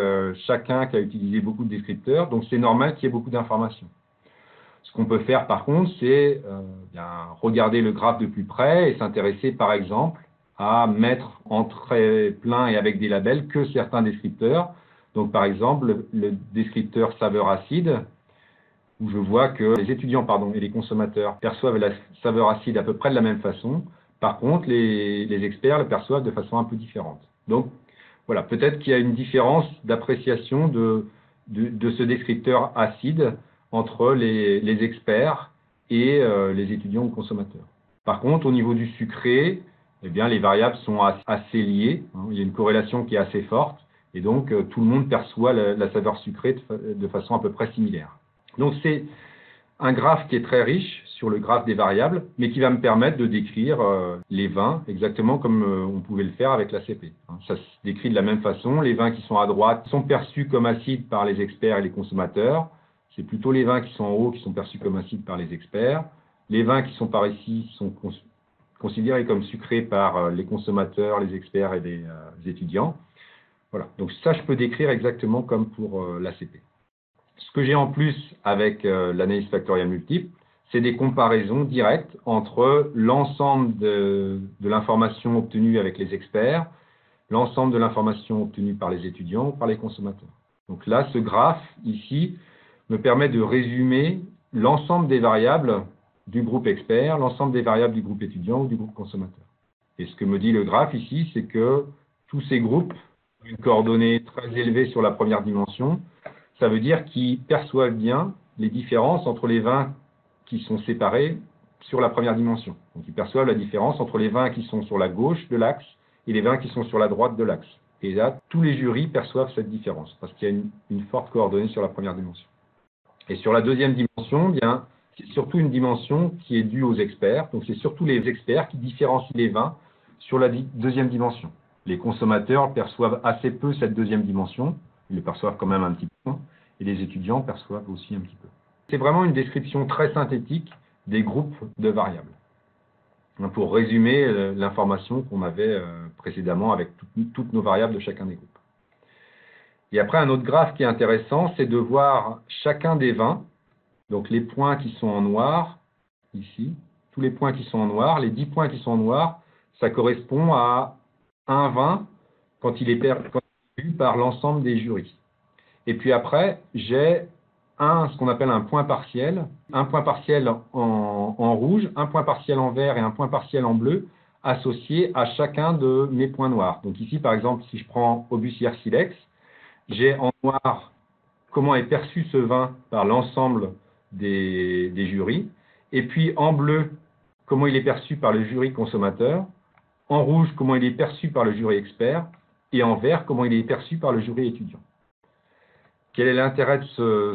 chacun qui a utilisé beaucoup de descripteurs. Donc c'est normal qu'il y ait beaucoup d'informations. Ce qu'on peut faire par contre, c'est regarder le graphe de plus près et s'intéresser par exemple à mettre en très plein et avec des labels que certains descripteurs. Donc, par exemple, le descripteur saveur acide, où je vois que les étudiants et les consommateurs perçoivent la saveur acide à peu près de la même façon. Par contre, les experts le perçoivent de façon un peu différente. Donc, voilà, peut-être qu'il y a une différence d'appréciation de ce descripteur acide entre les experts et les étudiants ou consommateurs. Par contre, au niveau du sucré, eh bien, les variables sont assez liées. Il y a une corrélation qui est assez forte. Et donc, tout le monde perçoit la saveur sucrée de façon à peu près similaire. Donc, c'est un graphe qui est très riche sur le graphe des variables, mais qui va me permettre de décrire les vins exactement comme on pouvait le faire avec l'ACP. Ça se décrit de la même façon. Les vins qui sont à droite sont perçus comme acides par les experts et les consommateurs. C'est plutôt les vins qui sont en haut qui sont perçus comme acides par les experts. Les vins qui sont par ici sont considérés comme sucrés par les consommateurs, les experts et les étudiants. Voilà. Donc ça, je peux décrire exactement comme pour l'ACP. Ce que j'ai en plus avec l'analyse factorielle multiple, c'est des comparaisons directes entre l'ensemble de l'information obtenue avec les experts, l'ensemble de l'information obtenue par les étudiants ou par les consommateurs. Donc là, ce graphe ici me permet de résumer l'ensemble des variables du groupe expert, l'ensemble des variables du groupe étudiant ou du groupe consommateur. Et ce que me dit le graphe ici, c'est que tous ces groupes ont une coordonnée très élevée sur la première dimension. Ça veut dire qu'ils perçoivent bien les différences entre les vins qui sont séparés sur la première dimension. Donc, ils perçoivent la différence entre les vins qui sont sur la gauche de l'axe et les vins qui sont sur la droite de l'axe. Et là, tous les jurys perçoivent cette différence parce qu'il y a une forte coordonnée sur la première dimension. Et sur la deuxième dimension, bien, c'est surtout une dimension qui est due aux experts. Donc, c'est surtout les experts qui différencient les vins sur la deuxième dimension. Les consommateurs perçoivent assez peu cette deuxième dimension. Ils le perçoivent quand même un petit peu. Et les étudiants perçoivent aussi un petit peu. C'est vraiment une description très synthétique des groupes de variables. Pour résumer l'information qu'on avait précédemment avec toutes nos variables de chacun des groupes. Et après, un autre graphe qui est intéressant, c'est de voir chacun des vins, donc les points qui sont en noir, ici, tous les points qui sont en noir, les 10 points qui sont en noir, ça correspond à un vin quand il est perçu par l'ensemble des jurys. Et puis après, j'ai ce qu'on appelle un point partiel en rouge, un point partiel en vert et un point partiel en bleu, associés à chacun de mes points noirs. Donc ici, par exemple, si je prends Aubussière Silex, j'ai en noir comment est perçu ce vin par l'ensemble des jurys, et puis en bleu, comment il est perçu par le jury consommateur, en rouge, comment il est perçu par le jury expert, et en vert, comment il est perçu par le jury étudiant. Quel est l'intérêt de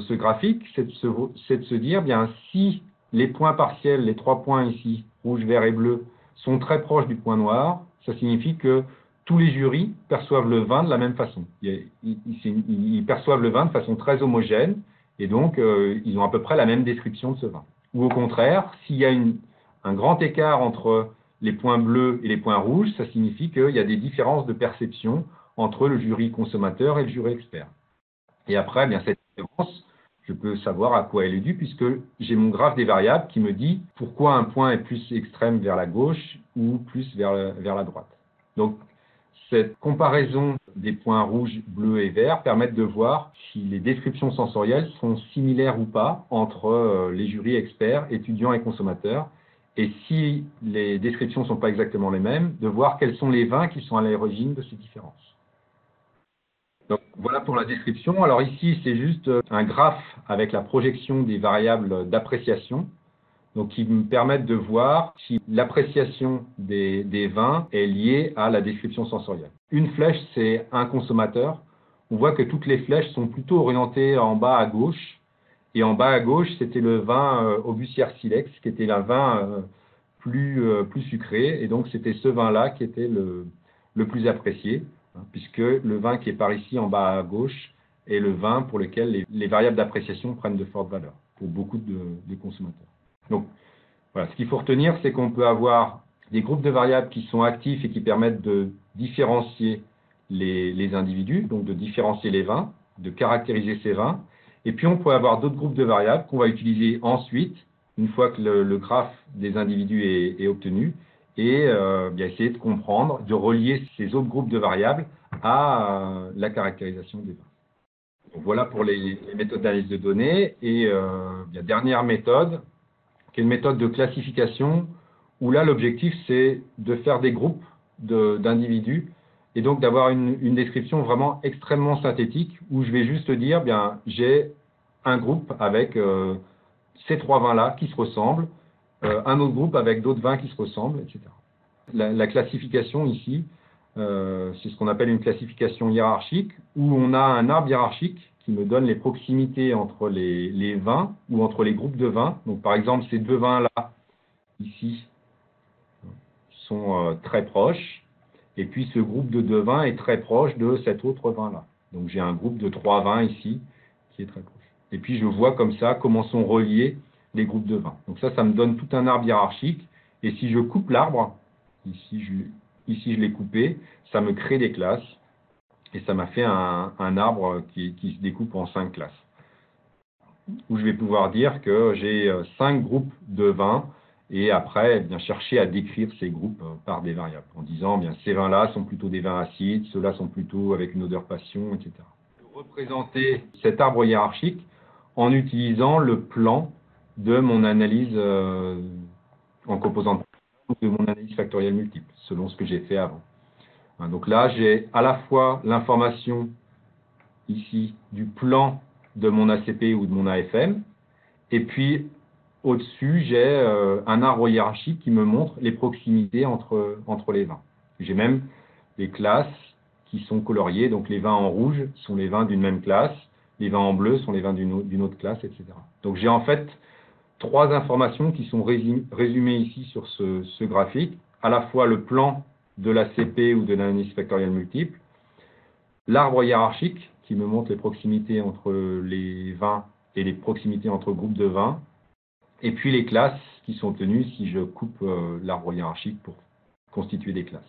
ce graphique? C'est de se dire, bien, si les points partiels, les 3 points ici, rouge, vert et bleu, sont très proches du point noir, ça signifie que tous les jurys perçoivent le vin de la même façon. Ils perçoivent le vin de façon très homogène, et donc ils ont à peu près la même description de ce vin. Ou au contraire, s'il y a un grand écart entre les points bleus et les points rouges, ça signifie qu'il y a des différences de perception entre le jury consommateur et le jury expert. Et après, bien, cette différence, je peux savoir à quoi elle est due, puisque j'ai mon graphe des variables qui me dit pourquoi un point est plus extrême vers la gauche ou plus vers la droite. Donc, cette comparaison des points rouges, bleus et verts permet de voir si les descriptions sensorielles sont similaires ou pas entre les jurys experts, étudiants et consommateurs. Et si les descriptions ne sont pas exactement les mêmes, de voir quels sont les vins qui sont à l'origine de ces différences. Donc, voilà pour la description. Alors ici, c'est juste un graphe avec la projection des variables d'appréciation, donc qui me permettent de voir si l'appréciation des vins est liée à la description sensorielle. Une flèche, c'est un consommateur. On voit que toutes les flèches sont plutôt orientées en bas à gauche. Et en bas à gauche, c'était le vin Aubussière Silex, qui était un vin plus sucré. Et donc, c'était ce vin-là qui était le plus apprécié, puisque le vin qui est par ici en bas à gauche est le vin pour lequel les variables d'appréciation prennent de fortes valeurs pour beaucoup de consommateurs. Donc, voilà, ce qu'il faut retenir, c'est qu'on peut avoir des groupes de variables qui sont actifs et qui permettent de différencier les individus, donc de différencier les vins, de caractériser ces vins. Et puis, on peut avoir d'autres groupes de variables qu'on va utiliser ensuite, une fois que le graphe des individus est obtenu, et bien essayer de comprendre, de relier ces autres groupes de variables à la caractérisation des vins. Donc, voilà pour les méthodes d'analyse de données. Et bien, dernière méthode, qui est une méthode de classification, où là, l'objectif, c'est de faire des groupes d'individus et donc d'avoir une description vraiment extrêmement synthétique, où je vais juste dire, bien, j'ai un groupe avec ces 3 vins-là qui se ressemblent, un autre groupe avec d'autres vins qui se ressemblent, etc. La classification ici, c'est ce qu'on appelle une classification hiérarchique, où on a un arbre hiérarchique qui me donne les proximités entre les vins ou entre les groupes de vins. Donc, par exemple, ces 2 vins-là, ici, sont très proches. Et puis, ce groupe de 2 vins est très proche de cet autre vin-là. Donc, j'ai un groupe de 3 vins ici qui est très proche. Et puis, je vois comme ça comment sont reliés les groupes de vins. Donc, ça me donne tout un arbre hiérarchique. Et si je coupe l'arbre, ici, je l'ai coupé, ça me crée des classes. Et ça m'a fait un arbre qui se découpe en 5 classes. Où je vais pouvoir dire que j'ai 5 groupes de vins et après, bien, chercher à décrire ces groupes par des variables, en disant, bien, ces vins-là sont plutôt des vins acides, ceux-là sont plutôt avec une odeur passion, etc. Représenter cet arbre hiérarchique en utilisant le plan de mon analyse en composante de mon analyse factorielle multiple, selon ce que j'ai fait avant. Donc là, j'ai à la fois l'information ici du plan de mon ACP ou de mon AFM, et puis au-dessus, j'ai un arbre hiérarchique qui me montre les proximités entre les vins. J'ai même des classes qui sont coloriées, donc les vins en rouge sont les vins d'une même classe, les vins en bleu sont les vins d'une autre classe, etc. Donc j'ai en fait 3 informations qui sont résumées ici sur ce graphique, à la fois le plan de l'ACP ou de l'analyse factorielle multiple, l'arbre hiérarchique qui me montre les proximités entre les vins et les proximités entre groupes de vins, et puis les classes qui sont obtenues si je coupe l'arbre hiérarchique pour constituer des classes.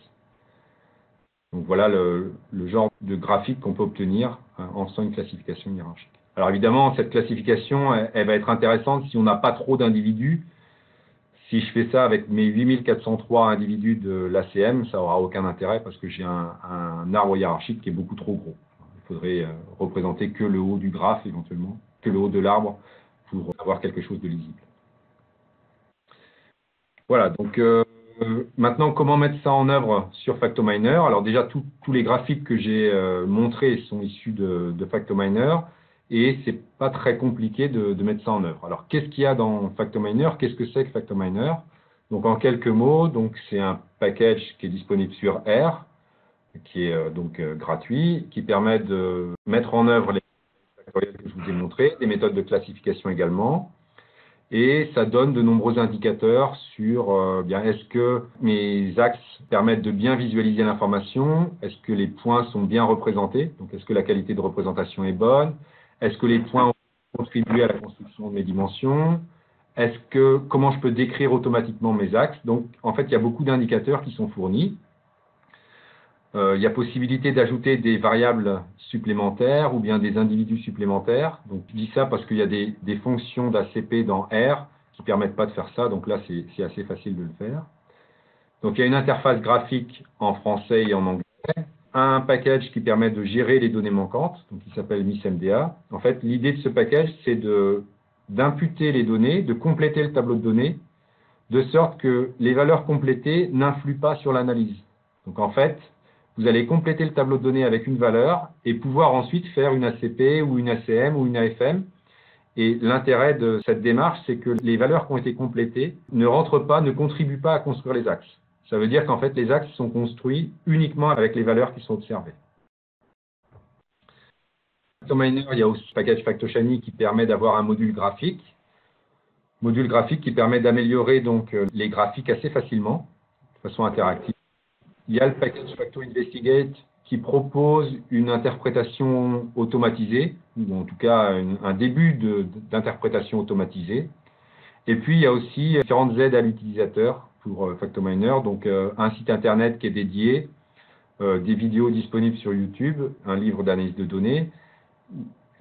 Donc voilà le genre de graphique qu'on peut obtenir en faisant une classification hiérarchique. Alors évidemment, cette classification, elle va être intéressante si on n'a pas trop d'individus. Si je fais ça avec mes 8403 individus de l'ACM, ça n'aura aucun intérêt parce que j'ai un arbre hiérarchique qui est beaucoup trop gros. Il faudrait représenter que le haut du graphe éventuellement, que le haut de l'arbre pour avoir quelque chose de lisible. Voilà, donc maintenant, comment mettre ça en œuvre sur Factominer? Alors déjà, tous les graphiques que j'ai montrés sont issus de Factominer et c'est pas très compliqué de mettre ça en œuvre. Alors, qu'est-ce qu'il y a dans Factominer? Qu'est-ce que c'est que Factominer? Donc, en quelques mots, c'est un package qui est disponible sur R, qui est gratuit, qui permet de mettre en œuvre les factoriels que je vous ai montrés, des méthodes de classification également. Et ça donne de nombreux indicateurs sur bien est-ce que mes axes permettent de bien visualiser l'information, est-ce que les points sont bien représentés, donc est-ce que la qualité de représentation est bonne, est-ce que les points ont contribué à la construction de mes dimensions, comment je peux décrire automatiquement mes axes. Donc en fait, il y a beaucoup d'indicateurs qui sont fournis. Il y a possibilité d'ajouter des variables supplémentaires ou bien des individus supplémentaires. Donc, je dis ça parce qu'il y a des fonctions d'ACP dans R qui ne permettent pas de faire ça. Donc là, c'est assez facile de le faire. Donc, il y a une interface graphique en français et en anglais. Un package qui permet de gérer les données manquantes, donc qui s'appelle MISMDA. En fait, l'idée de ce package, c'est d'imputer les données, de compléter le tableau de données, de sorte que les valeurs complétées n'influent pas sur l'analyse. Donc, en fait, vous allez compléter le tableau de données avec une valeur et pouvoir ensuite faire une ACP ou une ACM ou une AFM. Et l'intérêt de cette démarche, c'est que les valeurs qui ont été complétées ne rentrent pas, ne contribuent pas à construire les axes. Ça veut dire qu'en fait, les axes sont construits uniquement avec les valeurs qui sont observées. Factominer, il y a aussi le package FactoShiny qui permet d'avoir un module graphique qui permet d'améliorer donc les graphiques assez facilement, de façon interactive. Il y a le package FactoInvestigate qui propose une interprétation automatisée, ou en tout cas un début d'interprétation automatisée. Et puis, il y a aussi différentes aides à l'utilisateur pour Factominer, donc un site internet qui est dédié, des vidéos disponibles sur YouTube, un livre d'analyse de données,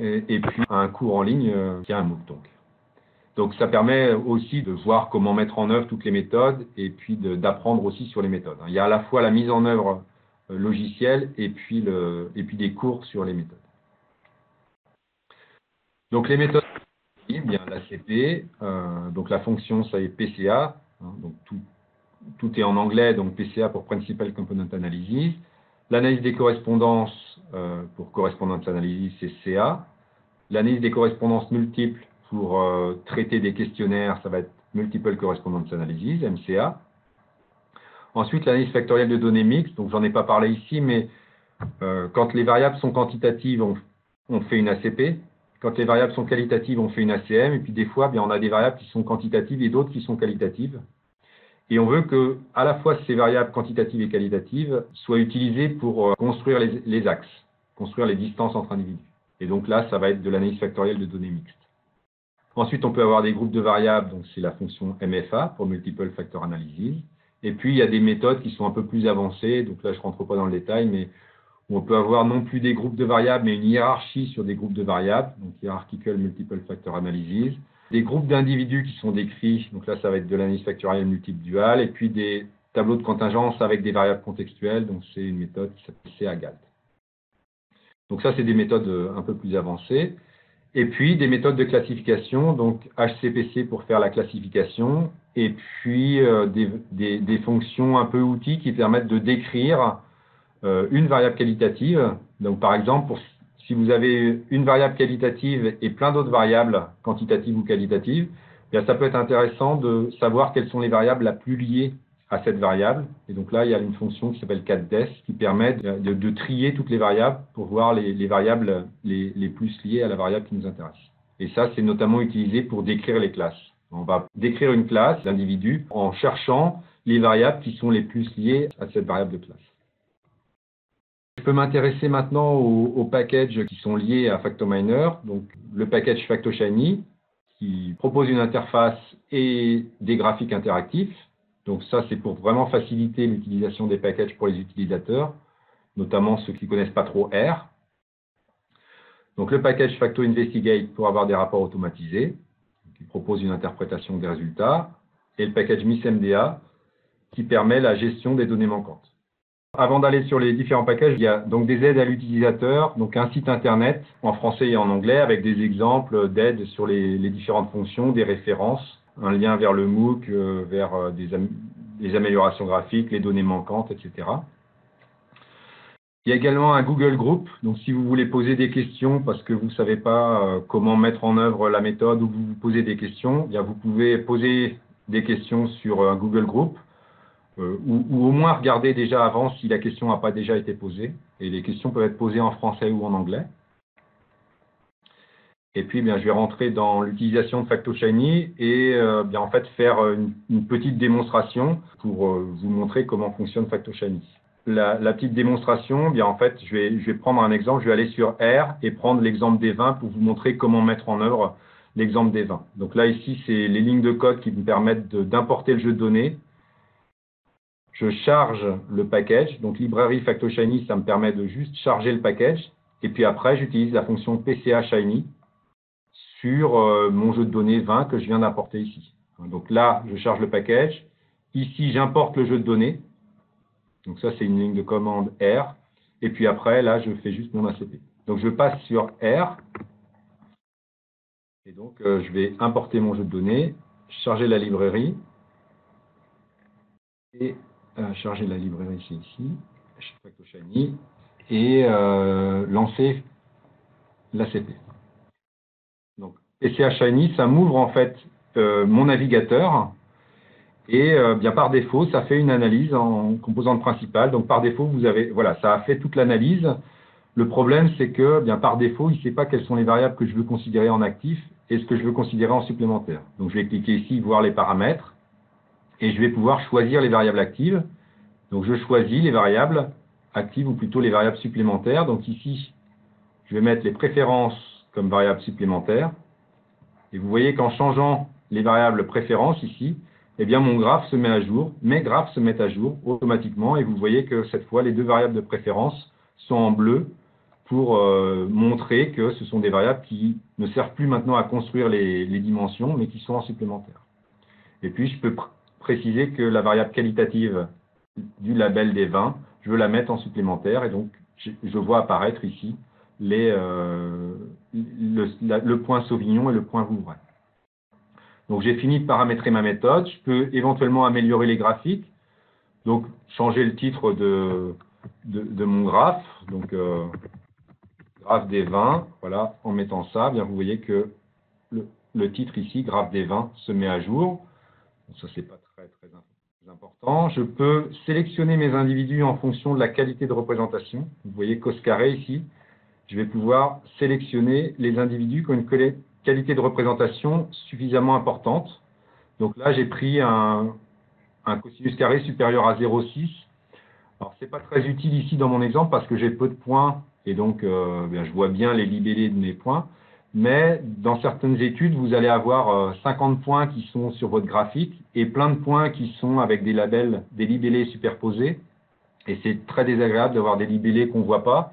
et puis un cours en ligne qui a un MOOC. Donc. Donc, ça permet aussi de voir comment mettre en œuvre toutes les méthodes et puis d'apprendre aussi sur les méthodes. Il y a à la fois la mise en œuvre logicielle et puis des cours sur les méthodes. Donc, les méthodes, bien l'ACP, donc la fonction, ça est PCA, donc tout est en anglais, donc PCA pour Principal Component Analysis. L'analyse des correspondances pour Correspondence Analysis, c'est CA. L'analyse des correspondances multiples pour traiter des questionnaires, ça va être Multiple Correspondence Analysis, MCA. Ensuite, l'analyse factorielle de données mixtes, donc j'en ai pas parlé ici, mais quand les variables sont quantitatives, on fait une ACP. Quand les variables sont qualitatives, on fait une ACM. Et puis des fois, bien, on a des variables qui sont quantitatives et d'autres qui sont qualitatives. Et on veut que, à la fois, ces variables quantitatives et qualitatives soient utilisées pour construire les axes, construire les distances entre individus. Et donc là, ça va être de l'analyse factorielle de données mixtes. Ensuite, on peut avoir des groupes de variables, donc c'est la fonction MFA pour Multiple Factor Analysis. Et puis, il y a des méthodes qui sont un peu plus avancées, donc là, je ne rentre pas dans le détail, mais où on peut avoir non plus des groupes de variables, mais une hiérarchie sur des groupes de variables, donc Hierarchical Multiple Factor Analysis. Des groupes d'individus qui sont décrits, donc là, ça va être de l'analyse factorielle multiple duale, et puis des tableaux de contingence avec des variables contextuelles, donc c'est une méthode qui s'appelle CA-GALT. Donc ça, c'est des méthodes un peu plus avancées. Et puis des méthodes de classification, donc HCPC pour faire la classification, et puis des fonctions un peu outils qui permettent de décrire une variable qualitative. Donc par exemple, si vous avez une variable qualitative et plein d'autres variables quantitatives ou qualitatives, bien, ça peut être intéressant de savoir quelles sont les variables la plus liées à cette variable. Et donc là, il y a une fonction qui s'appelle catDes qui permet de trier toutes les variables pour voir les variables les plus liées à la variable qui nous intéresse. Et ça, c'est notamment utilisé pour décrire les classes. On va décrire une classe d'individus en cherchant les variables qui sont les plus liées à cette variable de classe. Je peux m'intéresser maintenant aux packages qui sont liés à Factominer. Donc, le package FactoShiny qui propose une interface et des graphiques interactifs. Donc ça, c'est pour vraiment faciliter l'utilisation des packages pour les utilisateurs, notamment ceux qui ne connaissent pas trop R. Donc le package FactoInvestigate pour avoir des rapports automatisés, qui propose une interprétation des résultats, et le package MISMDA qui permet la gestion des données manquantes. Avant d'aller sur les différents packages, il y a donc des aides à l'utilisateur, donc un site internet en français et en anglais avec des exemples d'aides sur les différentes fonctions, des références, un lien vers le MOOC, vers des améliorations graphiques, les données manquantes, etc. Il y a également un Google Group, donc si vous voulez poser des questions parce que vous ne savez pas comment mettre en œuvre la méthode ou vous vous posez des questions, bien vous pouvez poser des questions sur un Google Group. Ou au moins regarder déjà avant si la question n'a pas déjà été posée. Et les questions peuvent être posées en français ou en anglais. Et puis, bien, je vais rentrer dans l'utilisation de FactoShiny et bien, en fait, faire une petite démonstration pour vous montrer comment fonctionne FactoShiny. La petite démonstration, bien, en fait, je vais prendre un exemple. Je vais aller sur R et prendre l'exemple des 20 pour vous montrer comment mettre en œuvre l'exemple des 20. Donc là, ici, c'est les lignes de code qui me permettent d'importer le jeu de données. Je charge le package, donc librairie FactoShiny, ça me permet de juste charger le package. Et puis après, j'utilise la fonction PCA Shiny sur mon jeu de données 20 que je viens d'importer ici. Donc là, je charge le package. Ici, j'importe le jeu de données. Donc ça, c'est une ligne de commande R. Et puis après, là, je fais juste mon ACP. Donc je passe sur R. Et donc, je vais importer mon jeu de données, charger la librairie. Et charger la librairie, c'est ici, FactoShiny, et lancer l'ACP. Donc, PCA Shiny, ça m'ouvre en fait mon navigateur, et bien par défaut, ça fait une analyse en composante principale. Donc, par défaut, vous avez, voilà, ça a fait toute l'analyse. Le problème, c'est que, bien par défaut, il ne sait pas quelles sont les variables que je veux considérer en actif et ce que je veux considérer en supplémentaire. Donc, je vais cliquer ici, voir les paramètres. Et je vais pouvoir choisir les variables actives. Donc, je choisis les variables actives ou plutôt les variables supplémentaires. Donc, ici, je vais mettre les préférences comme variables supplémentaires. Et vous voyez qu'en changeant les variables préférences ici, eh bien, mon graphe se met à jour. Mes graphes se mettent à jour automatiquement. Et vous voyez que cette fois, les deux variables de préférence sont en bleu pour montrer que ce sont des variables qui ne servent plus maintenant à construire les dimensions, mais qui sont en supplémentaire. Et puis, je peux préciser que la variable qualitative du label des vins, je veux la mettre en supplémentaire, et donc je vois apparaître ici le point Sauvignon et le point Vouvray. Donc, j'ai fini de paramétrer ma méthode. Je peux éventuellement améliorer les graphiques, donc changer le titre de mon graphe, donc graphe des vins, voilà, en mettant ça, bien vous voyez que le titre ici, graphe des vins, se met à jour. Donc, ça, c'est pas très important. Je peux sélectionner mes individus en fonction de la qualité de représentation. Vous voyez cos carré ici. Je vais pouvoir sélectionner les individus qui ont une qualité de représentation suffisamment importante. Donc là, j'ai pris un cosinus carré supérieur à 0,6. Alors, ce n'est pas très utile ici dans mon exemple parce que j'ai peu de points et donc je vois bien les libellés de mes points. Mais dans certaines études, vous allez avoir 50 points qui sont sur votre graphique et plein de points qui sont avec des labels, des libellés superposés. Et c'est très désagréable d'avoir des libellés qu'on ne voit pas.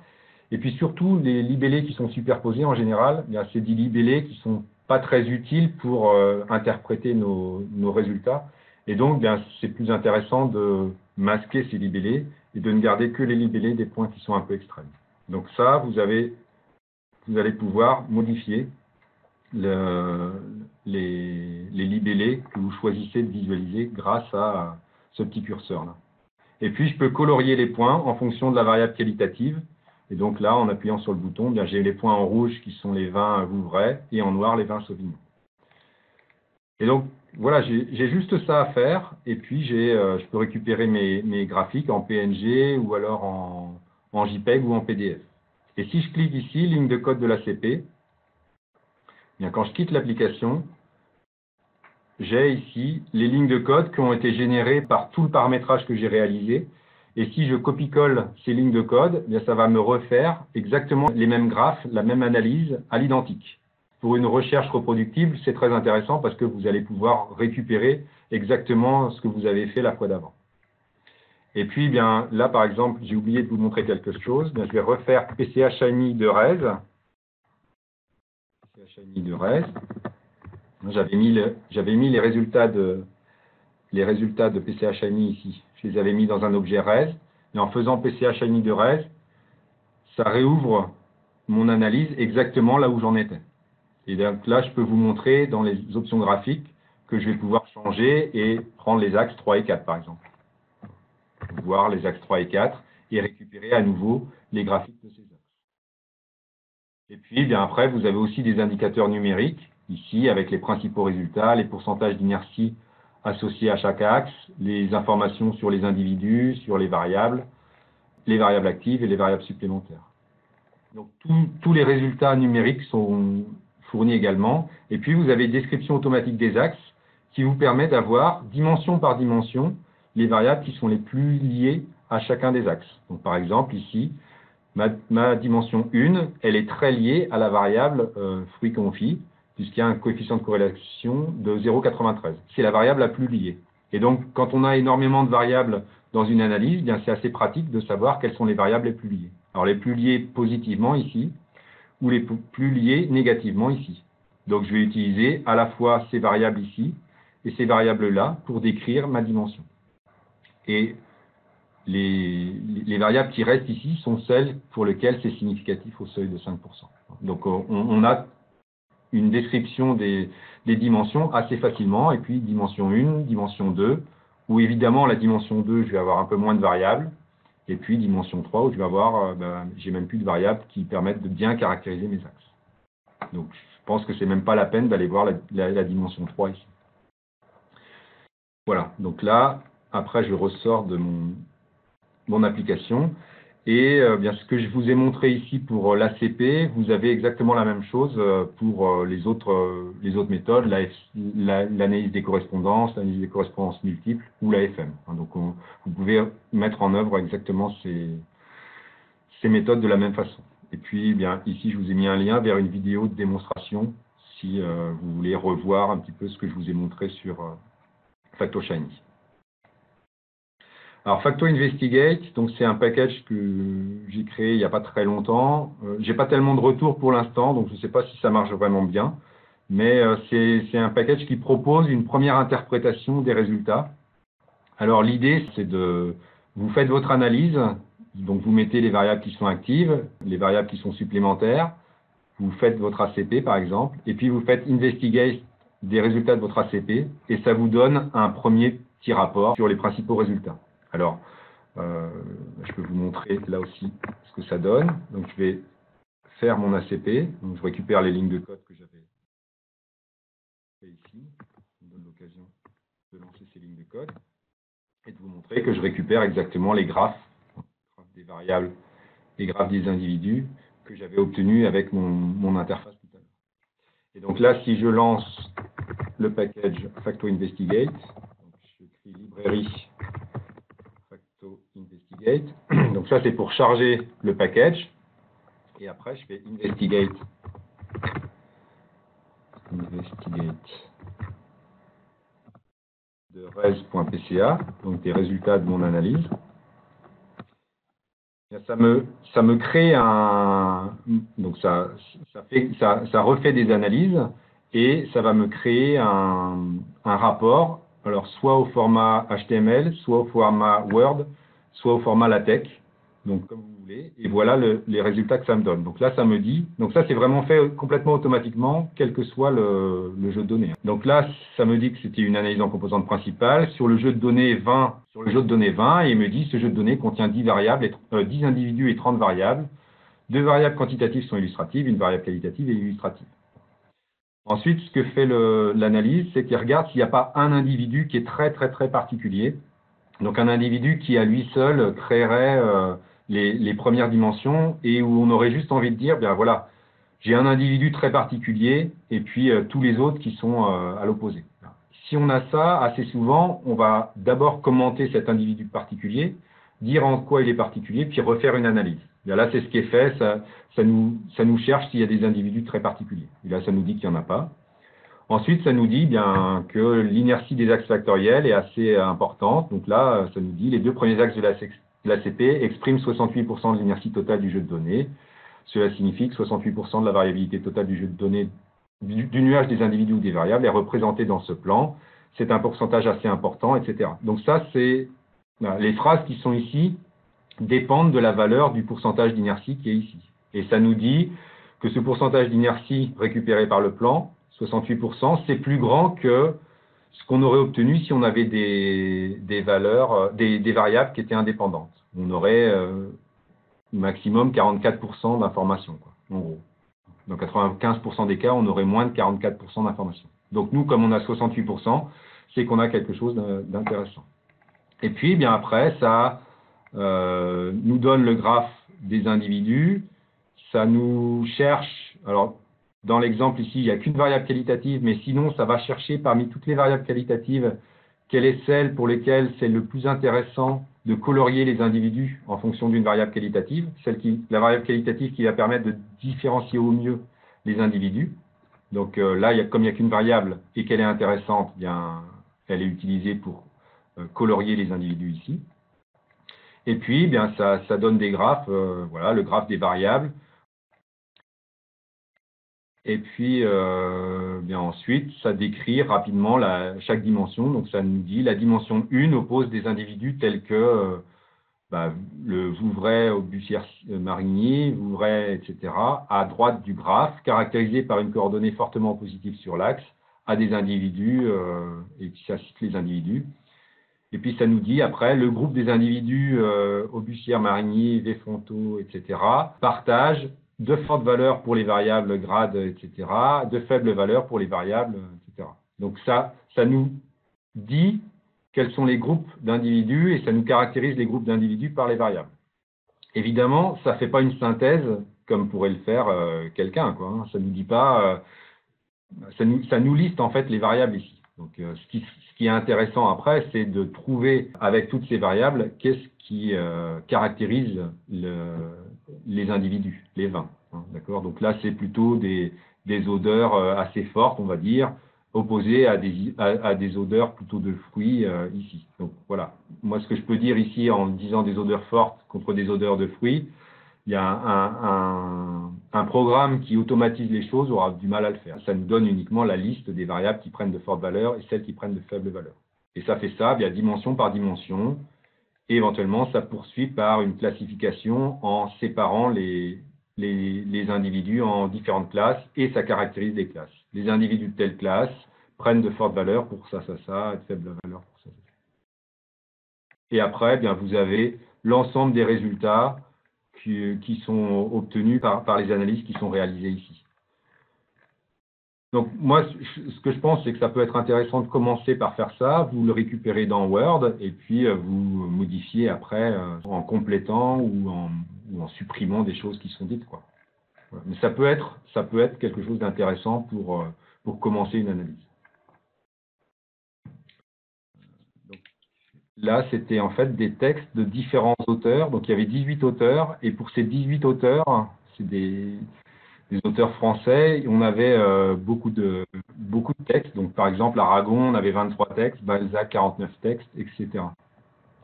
Et puis surtout, les libellés qui sont superposés, en général, c'est des libellés qui ne sont pas très utiles pour interpréter nos résultats. Et donc, c'est plus intéressant de masquer ces libellés et de ne garder que les libellés des points qui sont un peu extrêmes. Donc ça, vous allez pouvoir modifier les libellés que vous choisissez de visualiser grâce à ce petit curseur-là. Et puis, je peux colorier les points en fonction de la variable qualitative. Et donc là, en appuyant sur le bouton, j'ai les points en rouge qui sont les vins Vouvray et en noir les vins Sauvignon. Et donc, voilà, j'ai juste ça à faire. Et puis, je peux récupérer mes graphiques en PNG ou alors en JPEG ou en PDF. Et si je clique ici, ligne de code de l'ACP, quand je quitte l'application, j'ai ici les lignes de code qui ont été générées par tout le paramétrage que j'ai réalisé. Et si je copie-colle ces lignes de code, ça va me refaire exactement les mêmes graphes, la même analyse à l'identique. Pour une recherche reproductible, c'est très intéressant parce que vous allez pouvoir récupérer exactement ce que vous avez fait la fois d'avant. Et puis, là, par exemple, j'ai oublié de vous montrer quelque chose. Je vais refaire PCA Shiny de Rez. PCA Shiny de Rez. J'avais mis les résultats de PCA Shiny ici. Je les avais mis dans un objet Rez. Et en faisant PCA Shiny de Rez, ça réouvre mon analyse exactement là où j'en étais. Et donc là, je peux vous montrer dans les options graphiques que je vais pouvoir changer et prendre les axes 3 et 4, par exemple. Voir les axes 3 et 4 et récupérer à nouveau les graphiques de ces axes. Et puis, après, vous avez aussi des indicateurs numériques, ici, avec les principaux résultats, les pourcentages d'inertie associés à chaque axe, les informations sur les individus, sur les variables actives et les variables supplémentaires. Donc, tous les résultats numériques sont fournis également. Et puis, vous avez une description automatique des axes qui vous permet d'avoir, dimension par dimension, les variables qui sont les plus liées à chacun des axes. Donc, par exemple, ici, ma dimension 1, elle est très liée à la variable fruit confit, puisqu'il y a un coefficient de corrélation de 0,93. C'est la variable la plus liée. Et donc, quand on a énormément de variables dans une analyse, c'est assez pratique de savoir quelles sont les variables les plus liées. Alors, les plus liées positivement ici, ou les plus liées négativement ici. Donc, je vais utiliser à la fois ces variables ici et ces variables-là pour décrire ma dimension. Et les variables qui restent ici sont celles pour lesquelles c'est significatif au seuil de 5%. Donc, on a une description des dimensions assez facilement, et puis dimension 1, dimension 2, où évidemment la dimension 2, je vais avoir un peu moins de variables, et puis dimension 3, où je vais avoir, j'ai même plus de variables qui permettent de bien caractériser mes axes. Donc, je pense que c'est même pas la peine d'aller voir la dimension 3 ici. Voilà, donc là, après, je ressors de mon application. Et ce que je vous ai montré ici pour l'ACP, vous avez exactement la même chose pour les autres méthodes, l'analyse des correspondances, l'analyse des correspondances multiples ou l'AFM. Donc, vous pouvez mettre en œuvre exactement ces méthodes de la même façon. Et puis, ici, je vous ai mis un lien vers une vidéo de démonstration si vous voulez revoir un petit peu ce que je vous ai montré sur FactoShiny. Alors, Facto Investigate, donc c'est un package que j'ai créé il n'y a pas très longtemps. J'ai pas tellement de retours pour l'instant, donc je ne sais pas si ça marche vraiment bien. Mais c'est un package qui propose une première interprétation des résultats. Alors, l'idée, c'est de... Vous faites votre analyse, donc vous mettez les variables qui sont actives, les variables qui sont supplémentaires, vous faites votre ACP par exemple, et puis vous faites investigate des résultats de votre ACP, et ça vous donne un premier petit rapport sur les principaux résultats. Alors, je peux vous montrer là aussi ce que ça donne. Donc, je vais faire mon ACP. Donc, je récupère les lignes de code que j'avais fait ici. Ça me donne l'occasion de lancer ces lignes de code et de vous montrer que je récupère exactement les graphes des variables, les graphes des individus que j'avais obtenus avec mon interface tout à l'heure. Et donc là, si je lance le package Facto Investigate, donc je crie librairie Facto Investigate. Donc ça, c'est pour charger le package. Et après, je fais investigate de res.pca, donc des résultats de mon analyse. Ça me crée donc ça refait des analyses et ça va me créer un rapport, alors soit au format HTML, soit au format Word, soit au format LaTeX, donc comme vous voulez, et voilà les résultats que ça me donne. Donc là, ça me dit, donc ça c'est vraiment fait complètement automatiquement, quel que soit le jeu de données. Donc là, ça me dit que c'était une analyse en composantes principales. Sur le jeu de données 20, et il me dit ce jeu de données contient 10 variables, 10 individus et 30 variables. 2 variables quantitatives sont illustratives, une variable qualitative et illustrative. Ensuite, ce que fait l'analyse, c'est qu'il regarde s'il n'y a pas un individu qui est très particulier. Donc un individu qui à lui seul créerait les premières dimensions et où on aurait juste envie de dire, bien voilà, j'ai un individu très particulier et puis tous les autres qui sont à l'opposé. Si on a ça, assez souvent, on va d'abord commenter cet individu particulier, dire en quoi il est particulier, puis refaire une analyse. Bien là, c'est ce qui est fait, ça nous cherche s'il y a des individus très particuliers. Et là, ça nous dit qu'il n'y en a pas. Ensuite, ça nous dit bien que l'inertie des axes factoriels est assez importante. Donc là, ça nous dit les deux premiers axes de l'ACP expriment 68% de l'inertie totale du jeu de données. Cela signifie que 68% de la variabilité totale du jeu de données du nuage des individus ou des variables est représentée dans ce plan. C'est un pourcentage assez important, etc. Donc ça, c'est les phrases qui sont ici dépendent de la valeur du pourcentage d'inertie qui est ici. Et ça nous dit que ce pourcentage d'inertie récupéré par le plan, 68%, c'est plus grand que ce qu'on aurait obtenu si on avait des valeurs, des variables qui étaient indépendantes. On aurait maximum 44% d'informations, en gros. Dans 95% des cas, on aurait moins de 44% d'informations. Donc nous, comme on a 68%, c'est qu'on a quelque chose d'intéressant. Et puis, bien après, ça nous donne le graphe des individus. Ça nous cherche, alors dans l'exemple ici, il n'y a qu'une variable qualitative, mais sinon, ça va chercher parmi toutes les variables qualitatives, quelle est celle pour lesquelles c'est le plus intéressant de colorier les individus en fonction d'une variable qualitative, la variable qualitative qui va permettre de différencier au mieux les individus. Donc là, comme il n'y a qu'une variable et qu'elle est intéressante, bien, elle est utilisée pour colorier les individus ici. Et puis, bien, ça donne des graphes, voilà, le graphe des variables. Et puis, bien ensuite, ça décrit rapidement chaque dimension. Donc, ça nous dit la dimension 1 oppose des individus tels que le Vouvray, Aubussière-Marigny, Vouvray, etc., à droite du graphe, caractérisé par une coordonnée fortement positive sur l'axe, à des individus, et puis ça cite les individus. Et puis, ça nous dit, après, le groupe des individus Aubussière-Marigny, Véfonto, etc., partage de fortes valeurs pour les variables grade, etc., de faibles valeurs pour les variables, etc. Donc, ça nous dit quels sont les groupes d'individus et ça nous caractérise les groupes d'individus par les variables. Évidemment, ça ne fait pas une synthèse comme pourrait le faire quelqu'un, quoi, hein. Ça nous dit pas, ça nous liste en fait les variables ici. Donc, ce qui est intéressant après, c'est de trouver avec toutes ces variables qu'est-ce qui caractérise les individus, les 20. Hein, d'accord. Donc là, c'est plutôt des odeurs assez fortes, on va dire, opposé à des odeurs plutôt de fruits ici. Donc voilà, moi ce que je peux dire ici en disant des odeurs fortes contre des odeurs de fruits, il y a un programme qui automatise les choses aura du mal à le faire. Ça nous donne uniquement la liste des variables qui prennent de fortes valeurs et celles qui prennent de faibles valeurs. Et ça fait ça via dimension par dimension. Et éventuellement, ça poursuit par une classification en séparant les individus en différentes classes et ça caractérise des classes. Les individus de telle classe prennent de fortes valeurs pour ça, et de faibles valeurs pour ça. Et après, bien, vous avez l'ensemble des résultats qui sont obtenus par les analyses qui sont réalisées ici. Donc, moi, ce que je pense, c'est que ça peut être intéressant de commencer par faire ça. Vous le récupérez dans Word et puis vous modifiez après en complétant ou en supprimant des choses qui sont dites, quoi. Voilà. Mais ça peut être quelque chose d'intéressant pour commencer une analyse. Donc, là, c'était en fait des textes de différents auteurs. Donc, il y avait 18 auteurs et pour ces 18 auteurs, c'est des auteurs français, on avait beaucoup de textes. Donc, par exemple, Aragon, on avait 23 textes, Balzac, 49 textes, etc.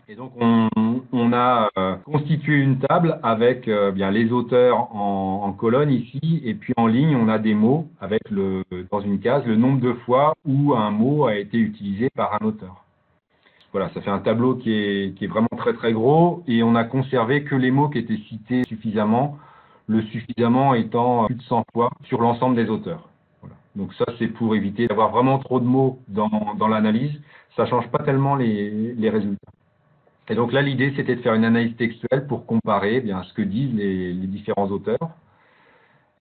Et donc, on a constitué une table avec bien les auteurs en colonne ici, et puis en ligne, on a des mots avec dans une case le nombre de fois où un mot a été utilisé par un auteur. Voilà, ça fait un tableau qui est vraiment très très gros, et on a conservé que les mots qui étaient cités suffisamment, le suffisamment étant plus de 100 fois sur l'ensemble des auteurs. Voilà. Donc ça, c'est pour éviter d'avoir vraiment trop de mots dans l'analyse. Ça ne change pas tellement les résultats. Et donc là, l'idée, c'était de faire une analyse textuelle pour comparer bien, ce que disent les différents auteurs.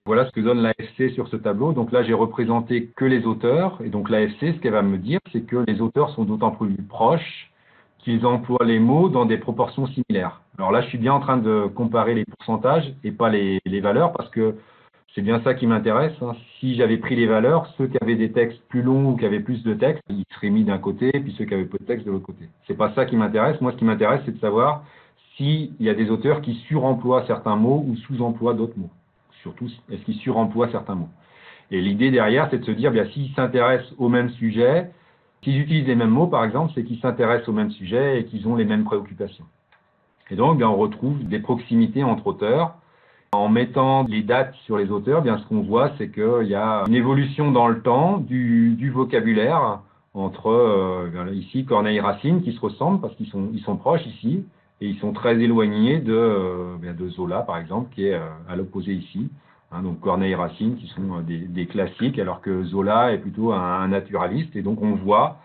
Voilà ce que donne l'AFC sur ce tableau. Donc là, j'ai représenté que les auteurs. Et donc l'AFC, ce qu'elle va me dire, c'est que les auteurs sont d'autant plus proches qu'ils emploient les mots dans des proportions similaires. Alors là, je suis bien en train de comparer les pourcentages et pas les valeurs parce que c'est bien ça qui m'intéresse. Hein. Si j'avais pris les valeurs, ceux qui avaient des textes plus longs ou qui avaient plus de textes, ils seraient mis d'un côté, puis ceux qui avaient peu de texte de l'autre côté. C'est pas ça qui m'intéresse. Moi, ce qui m'intéresse, c'est de savoir s'il y a des auteurs qui suremploient certains mots ou sous-emploient d'autres mots. Surtout, est-ce qu'ils suremploient certains mots. Et l'idée derrière, c'est de se dire, bien, s'ils s'intéressent au même sujet, s'ils utilisent les mêmes mots, par exemple, c'est qu'ils s'intéressent au même sujet et qu'ils ont les mêmes préoccupations. Et donc, bien, on retrouve des proximités entre auteurs. En mettant les dates sur les auteurs, bien, ce qu'on voit, c'est qu'il y a une évolution dans le temps du vocabulaire entre, ici, Corneille et Racine, qui se ressemblent parce qu'ils sont proches ici, et ils sont très éloignés de Zola, par exemple, qui est à l'opposé ici. Hein, donc Corneille et Racine, qui sont des classiques, alors que Zola est plutôt un naturaliste. Et donc, on voit,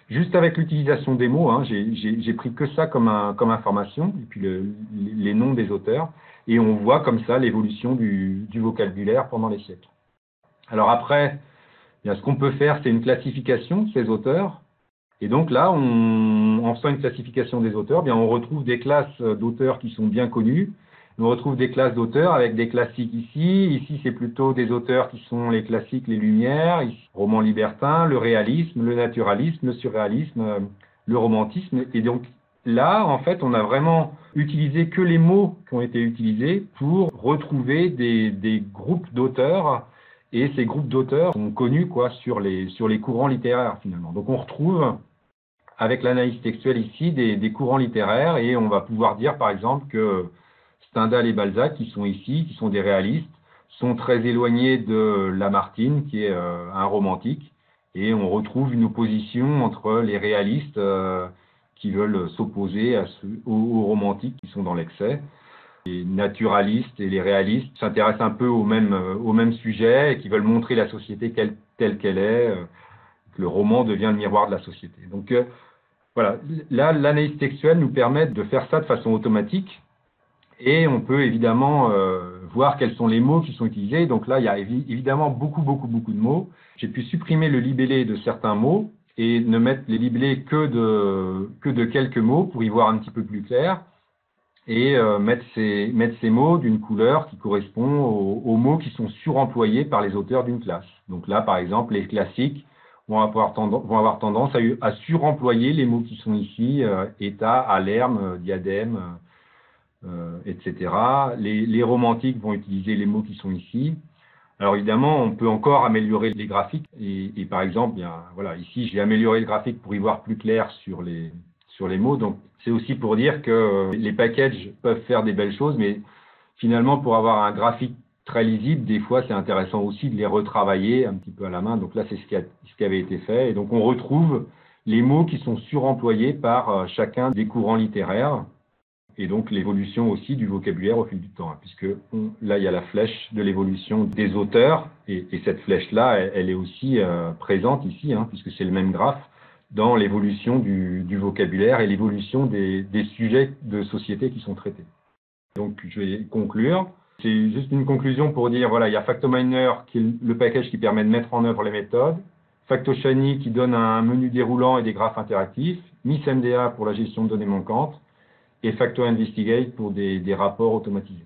juste avec l'utilisation des mots, hein, j'ai pris que ça comme information, et puis les noms des auteurs, et on voit comme ça l'évolution du vocabulaire pendant les siècles. Alors après, bien, ce qu'on peut faire, c'est une classification de ces auteurs. Et donc là, en faisant une classification des auteurs, bien, on retrouve des classes d'auteurs qui sont bien connus. On retrouve des classes d'auteurs avec des classiques ici. Ici, c'est plutôt des auteurs qui sont les classiques, les Lumières, ici, roman libertin, le réalisme, le naturalisme, le surréalisme, le romantisme. Et donc là, en fait, on a vraiment utilisé que les mots qui ont été utilisés pour retrouver des groupes d'auteurs. Et ces groupes d'auteurs sont connus quoi, sur les courants littéraires, finalement. Donc on retrouve avec l'analyse textuelle ici des courants littéraires et on va pouvoir dire par exemple que Stendhal et Balzac qui sont ici, qui sont des réalistes, sont très éloignés de Lamartine qui est un romantique et on retrouve une opposition entre les réalistes qui veulent s'opposer aux romantiques qui sont dans l'excès. Les naturalistes et les réalistes s'intéressent un peu au même sujet et qui veulent montrer la société telle qu'elle est, que le roman devient le miroir de la société. Donc, voilà, là, l'analyse textuelle nous permet de faire ça de façon automatique et on peut évidemment voir quels sont les mots qui sont utilisés. Donc là, il y a évidemment beaucoup de mots. J'ai pu supprimer le libellé de certains mots et ne mettre les libellés que de quelques mots pour y voir un petit peu plus clair et mettre ces mots d'une couleur qui correspond aux mots qui sont suremployés par les auteurs d'une classe. Donc là, par exemple, les classiques vont avoir tendance à suremployer les mots qui sont ici, état, alerme, diadème, etc. Les romantiques vont utiliser les mots qui sont ici. Alors évidemment, on peut encore améliorer les graphiques. Et par exemple, voilà, ici, j'ai amélioré le graphique pour y voir plus clair sur les mots. Donc, c'est aussi pour dire que les packages peuvent faire des belles choses, mais finalement, pour avoir un graphique très lisible, des fois, c'est intéressant aussi de les retravailler un petit peu à la main. Donc là, c'est ce qui avait été fait. Et donc, on retrouve les mots qui sont suremployés par chacun des courants littéraires. Et donc l'évolution aussi du vocabulaire au fil du temps, hein, puisque là, il y a la flèche de l'évolution des auteurs, et cette flèche-là, elle est aussi présente ici, hein, puisque c'est le même graphe, dans l'évolution du vocabulaire et l'évolution des sujets de société qui sont traités. Donc je vais conclure. C'est juste une conclusion pour dire, voilà, il y a Factominer, qui est le package qui permet de mettre en œuvre les méthodes, FactoShiny qui donne un menu déroulant et des graphes interactifs, MISMDA pour la gestion de données manquantes, et FactoInvestigate pour des rapports automatisés.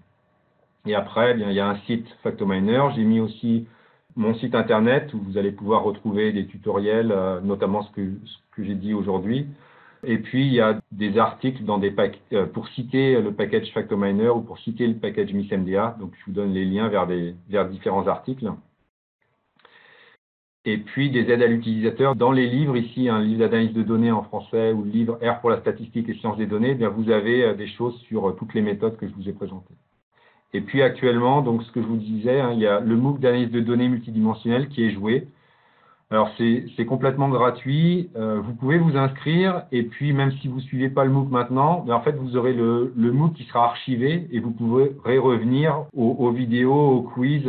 Et après, eh bien, il y a un site Factominer. J'ai mis aussi mon site internet où vous allez pouvoir retrouver des tutoriels, notamment ce que j'ai dit aujourd'hui. Et puis, il y a des articles dans pour citer le package Factominer ou pour citer le package MISMDA. Donc, je vous donne les liens vers différents articles. Et puis des aides à l'utilisateur. Dans les livres, ici, un livre d'analyse de données en français ou le livre R pour la statistique et sciences des données, bien, vous avez des choses sur toutes les méthodes que je vous ai présentées. Et puis actuellement, donc ce que je vous disais, hein, il y a le MOOC d'analyse de données multidimensionnelle qui est joué. Alors c'est complètement gratuit, vous pouvez vous inscrire et puis même si vous ne suivez pas le MOOC maintenant, bien, en fait vous aurez le MOOC qui sera archivé et vous pourrez revenir aux vidéos, aux quiz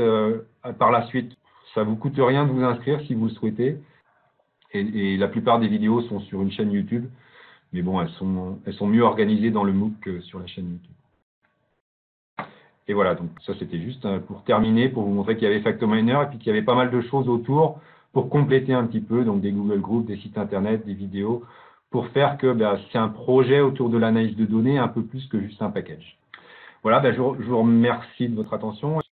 par la suite. Ça ne vous coûte rien de vous inscrire si vous le souhaitez. Et la plupart des vidéos sont sur une chaîne YouTube. Mais bon, elles sont mieux organisées dans le MOOC que sur la chaîne YouTube. Et voilà, donc ça c'était juste pour terminer, pour vous montrer qu'il y avait Factominer et puis qu'il y avait pas mal de choses autour pour compléter un petit peu, donc des Google Groups, des sites internet, des vidéos, pour faire que c'est un projet autour de l'analyse de données un peu plus que juste un package. Voilà, je vous remercie de votre attention.